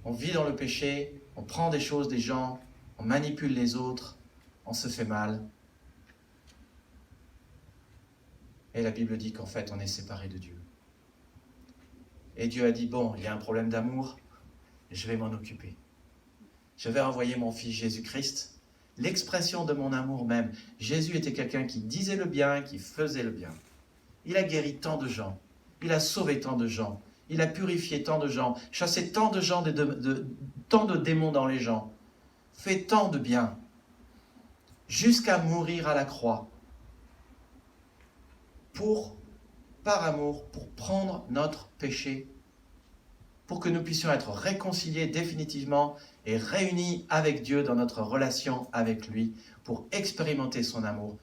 S5: On vit dans le péché, on prend des choses des gens, on manipule les autres, on se fait mal. Et la Bible dit qu'en fait, on est séparé de Dieu. Et Dieu a dit, bon, il y a un problème d'amour, je vais m'en occuper. Je vais envoyer mon fils Jésus-Christ, l'expression de mon amour même. Jésus était quelqu'un qui disait le bien, qui faisait le bien. Il a guéri tant de gens, il a sauvé tant de gens, il a purifié tant de gens, chassé tant de gens, tant de démons dans les gens, fait tant de bien, jusqu'à mourir à la croix, par amour, pour prendre notre péché, pour que nous puissions être réconciliés définitivement et réunis avec Dieu dans notre relation avec lui, pour expérimenter son amour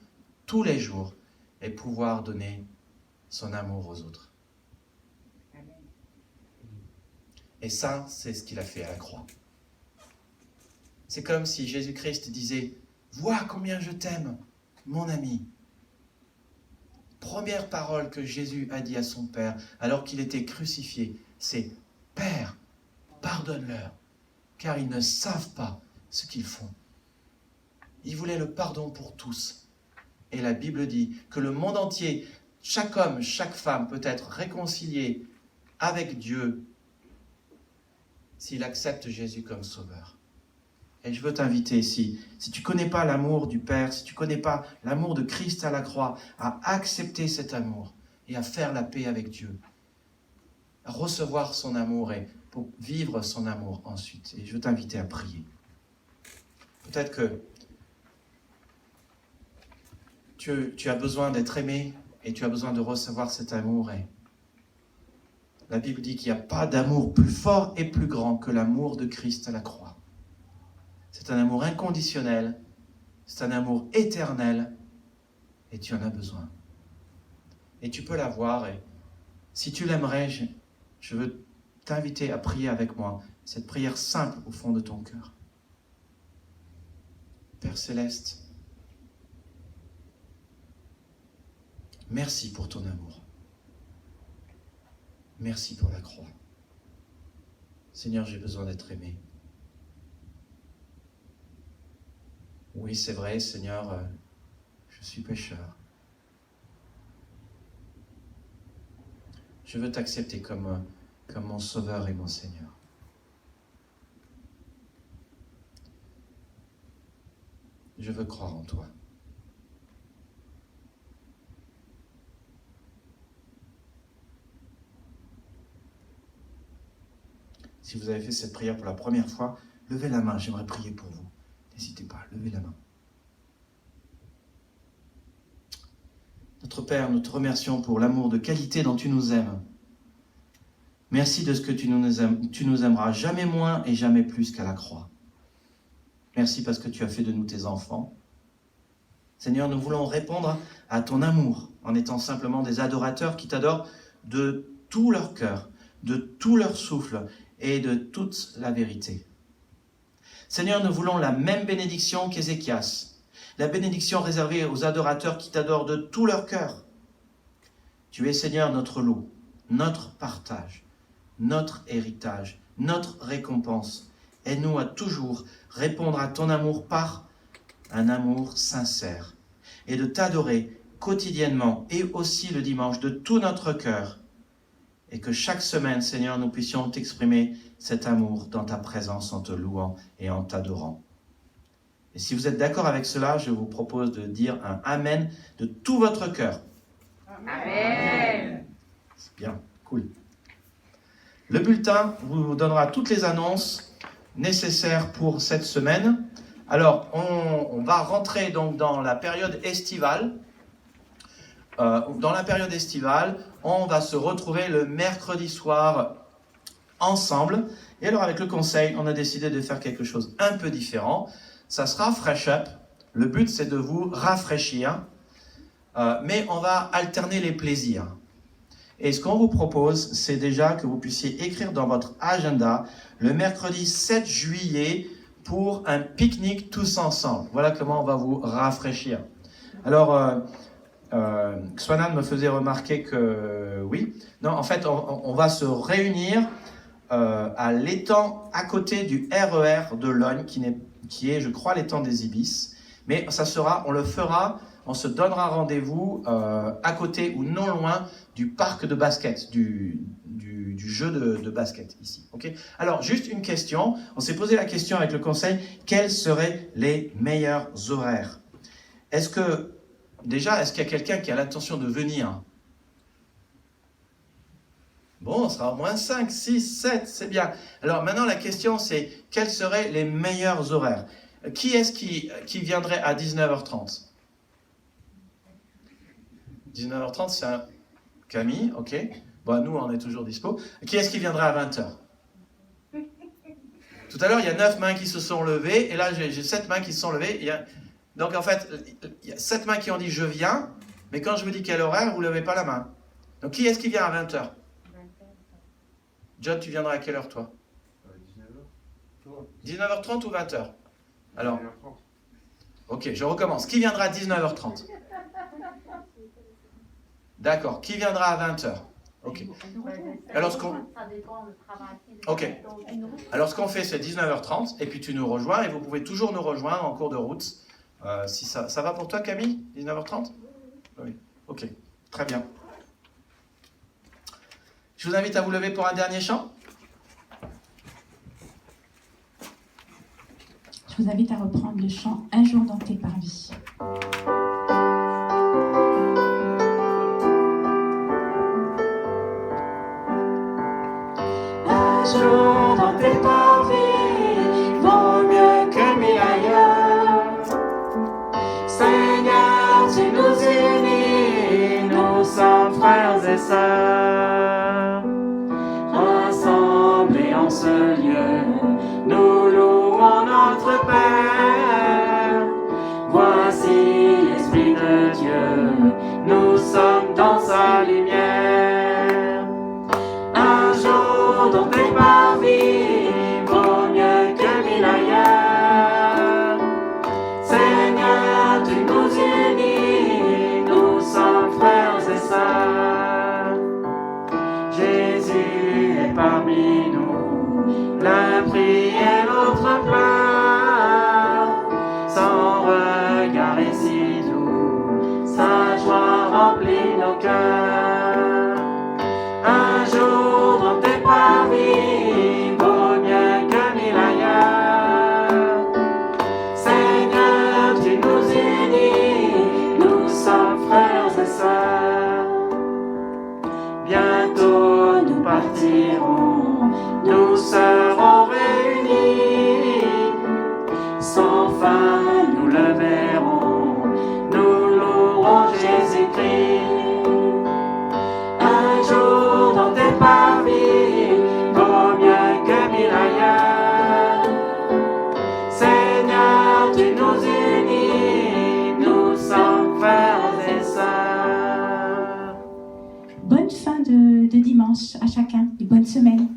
S5: tous les jours et pouvoir donner son amour aux autres. Et ça, c'est ce qu'il a fait à la croix. C'est comme si Jésus-Christ disait, « Vois combien je t'aime, mon ami !» Première parole que Jésus a dit à son Père, alors qu'il était crucifié, c'est « Père, pardonne-leur, car ils ne savent pas ce qu'ils font. » Il voulait le pardon pour tous. Et la Bible dit que le monde entier, chaque homme, chaque femme peut être réconcilié avec Dieu s'il accepte Jésus comme sauveur. Et je veux t'inviter ici, si tu ne connais pas l'amour du Père, si tu ne connais pas l'amour de Christ à la croix, à accepter cet amour et à faire la paix avec Dieu, à recevoir son amour et pour vivre son amour ensuite. Et je veux t'inviter à prier. Peut-être que tu as besoin d'être aimé et tu as besoin de recevoir cet amour. Et la Bible dit qu'il n'y a pas d'amour plus fort et plus grand que l'amour de Christ à la croix. C'est un amour inconditionnel, c'est un amour éternel, et tu en as besoin. Et tu peux l'avoir, et si tu l'aimerais, je veux t'inviter à prier avec moi, cette prière simple au fond de ton cœur. Père Céleste, merci pour ton amour. Merci pour la croix. Seigneur, j'ai besoin d'être aimé. Oui, c'est vrai, Seigneur, je suis pécheur. Je veux t'accepter comme mon Sauveur et mon Seigneur. Je veux croire en toi. Si vous avez fait cette prière pour la première fois, levez la main, j'aimerais prier pour vous. N'hésitez pas, levez la main. Notre Père, nous te remercions pour l'amour de qualité dont tu nous aimes. Merci de ce que tu nous aimes. Tu nous aimeras jamais moins et jamais plus qu'à la croix. Merci parce que tu as fait de nous tes enfants. Seigneur, nous voulons répondre à ton amour en étant simplement des adorateurs qui t'adorent de tout leur cœur, de tout leur souffle et de toute la vérité. Seigneur, nous voulons la même bénédiction qu'Ézéchias. La bénédiction réservée aux adorateurs qui t'adorent de tout leur cœur. Tu es, Seigneur, notre lot, notre partage, notre héritage, notre récompense. Aide-nous à toujours répondre à ton amour par un amour sincère et de t'adorer quotidiennement et aussi le dimanche de tout notre cœur. Et que chaque semaine, Seigneur, nous puissions t'exprimer cet amour dans ta présence en te louant et en t'adorant. Et si vous êtes d'accord avec cela, je vous propose de dire un Amen de tout votre cœur.
S6: Amen.
S5: C'est bien, cool. Le bulletin vous donnera toutes les annonces nécessaires pour cette semaine. Alors, on va rentrer donc dans la période estivale. Dans la période estivale, on va se retrouver le mercredi soir ensemble. Et alors, avec le conseil, on a décidé de faire quelque chose un peu différent. Ça sera Fresh Up. Le but, c'est de vous rafraîchir. Mais on va alterner les plaisirs. Et ce qu'on vous propose, c'est déjà que vous puissiez écrire dans votre agenda le mercredi 7 juillet pour un pique-nique tous ensemble. Voilà comment on va vous rafraîchir. Alors, Swanan me faisait remarquer que oui. Non, en fait, on va se réunir à l'étang à côté du RER de Logne, qui est, je crois, l'étang des Ibis. Mais on le fera, on se donnera rendez-vous à côté ou non loin du parc de basket, du jeu de basket ici. Okay. Alors, juste une question. On s'est posé la question avec le conseil, quels seraient les meilleurs horaires? Est-ce qu'il y a quelqu'un qui a l'intention de venir? Bon, on sera au moins 5, 6, 7, c'est bien. Alors maintenant, la question c'est, quels seraient les meilleurs horaires? Qui est-ce qui viendrait à 19h30? 19h30, c'est un Camille, ok. Bon, nous, on est toujours dispo. Qui est-ce qui viendrait à 20h? Tout à l'heure, il y a 9 mains qui se sont levées, et là, j'ai 7 mains qui se sont levées. Donc, en fait, il y a 7 mains qui ont dit « je viens », mais quand je vous dis quel horaire, vous ne levez pas la main. Donc, qui est-ce qui vient à 20h? John, tu viendras à quelle heure, toi? 19h30 ou 20h? Alors, ok, je recommence. Qui viendra à 19h30? D'accord. Qui viendra à 20h? Ok. Alors, ce qu'on fait, c'est 19h30, et puis tu nous rejoins, et vous pouvez toujours nous rejoindre en cours de route. Si ça va pour toi, Camille? 19h30? Oui. Ok. Très bien. Je vous invite à vous lever pour un dernier chant.
S1: Je vous invite à reprendre le chant « Un jour dans tes parvis ».
S3: Un jour dans tes parvis vaut mieux que 1000 ailleurs. Seigneur, tu nous unis, nous sommes frères et sœurs. Rassemblés en ce lieu, nous louons notre Père. Voici l'Esprit de Dieu, nous sommes dans sa lumière. Un jour dans tes parvis vaut mieux que 1000 ailleurs. Seigneur, tu nous unis, nous sommes frères et sœurs. Jésus est parmi nous, l'un prie et l'autre pleure. Son regard est si doux, sa joie remplit nos cœurs. Un jour dans tes parvis vaut mieux que 1000 ailleurs. Seigneur, tu nous unis, nous sommes frères et sœurs. Bientôt nous partirons, nous serons réunis. Sans fin nous le verrons, nous louerons Jésus-Christ. Un jour dans tes parvis vaut mieux que 1000 ailleurs. Seigneur, tu nous unis, nous sommes frères et sœurs.
S1: Bonne fin de dimanche à chacun et bonne semaine.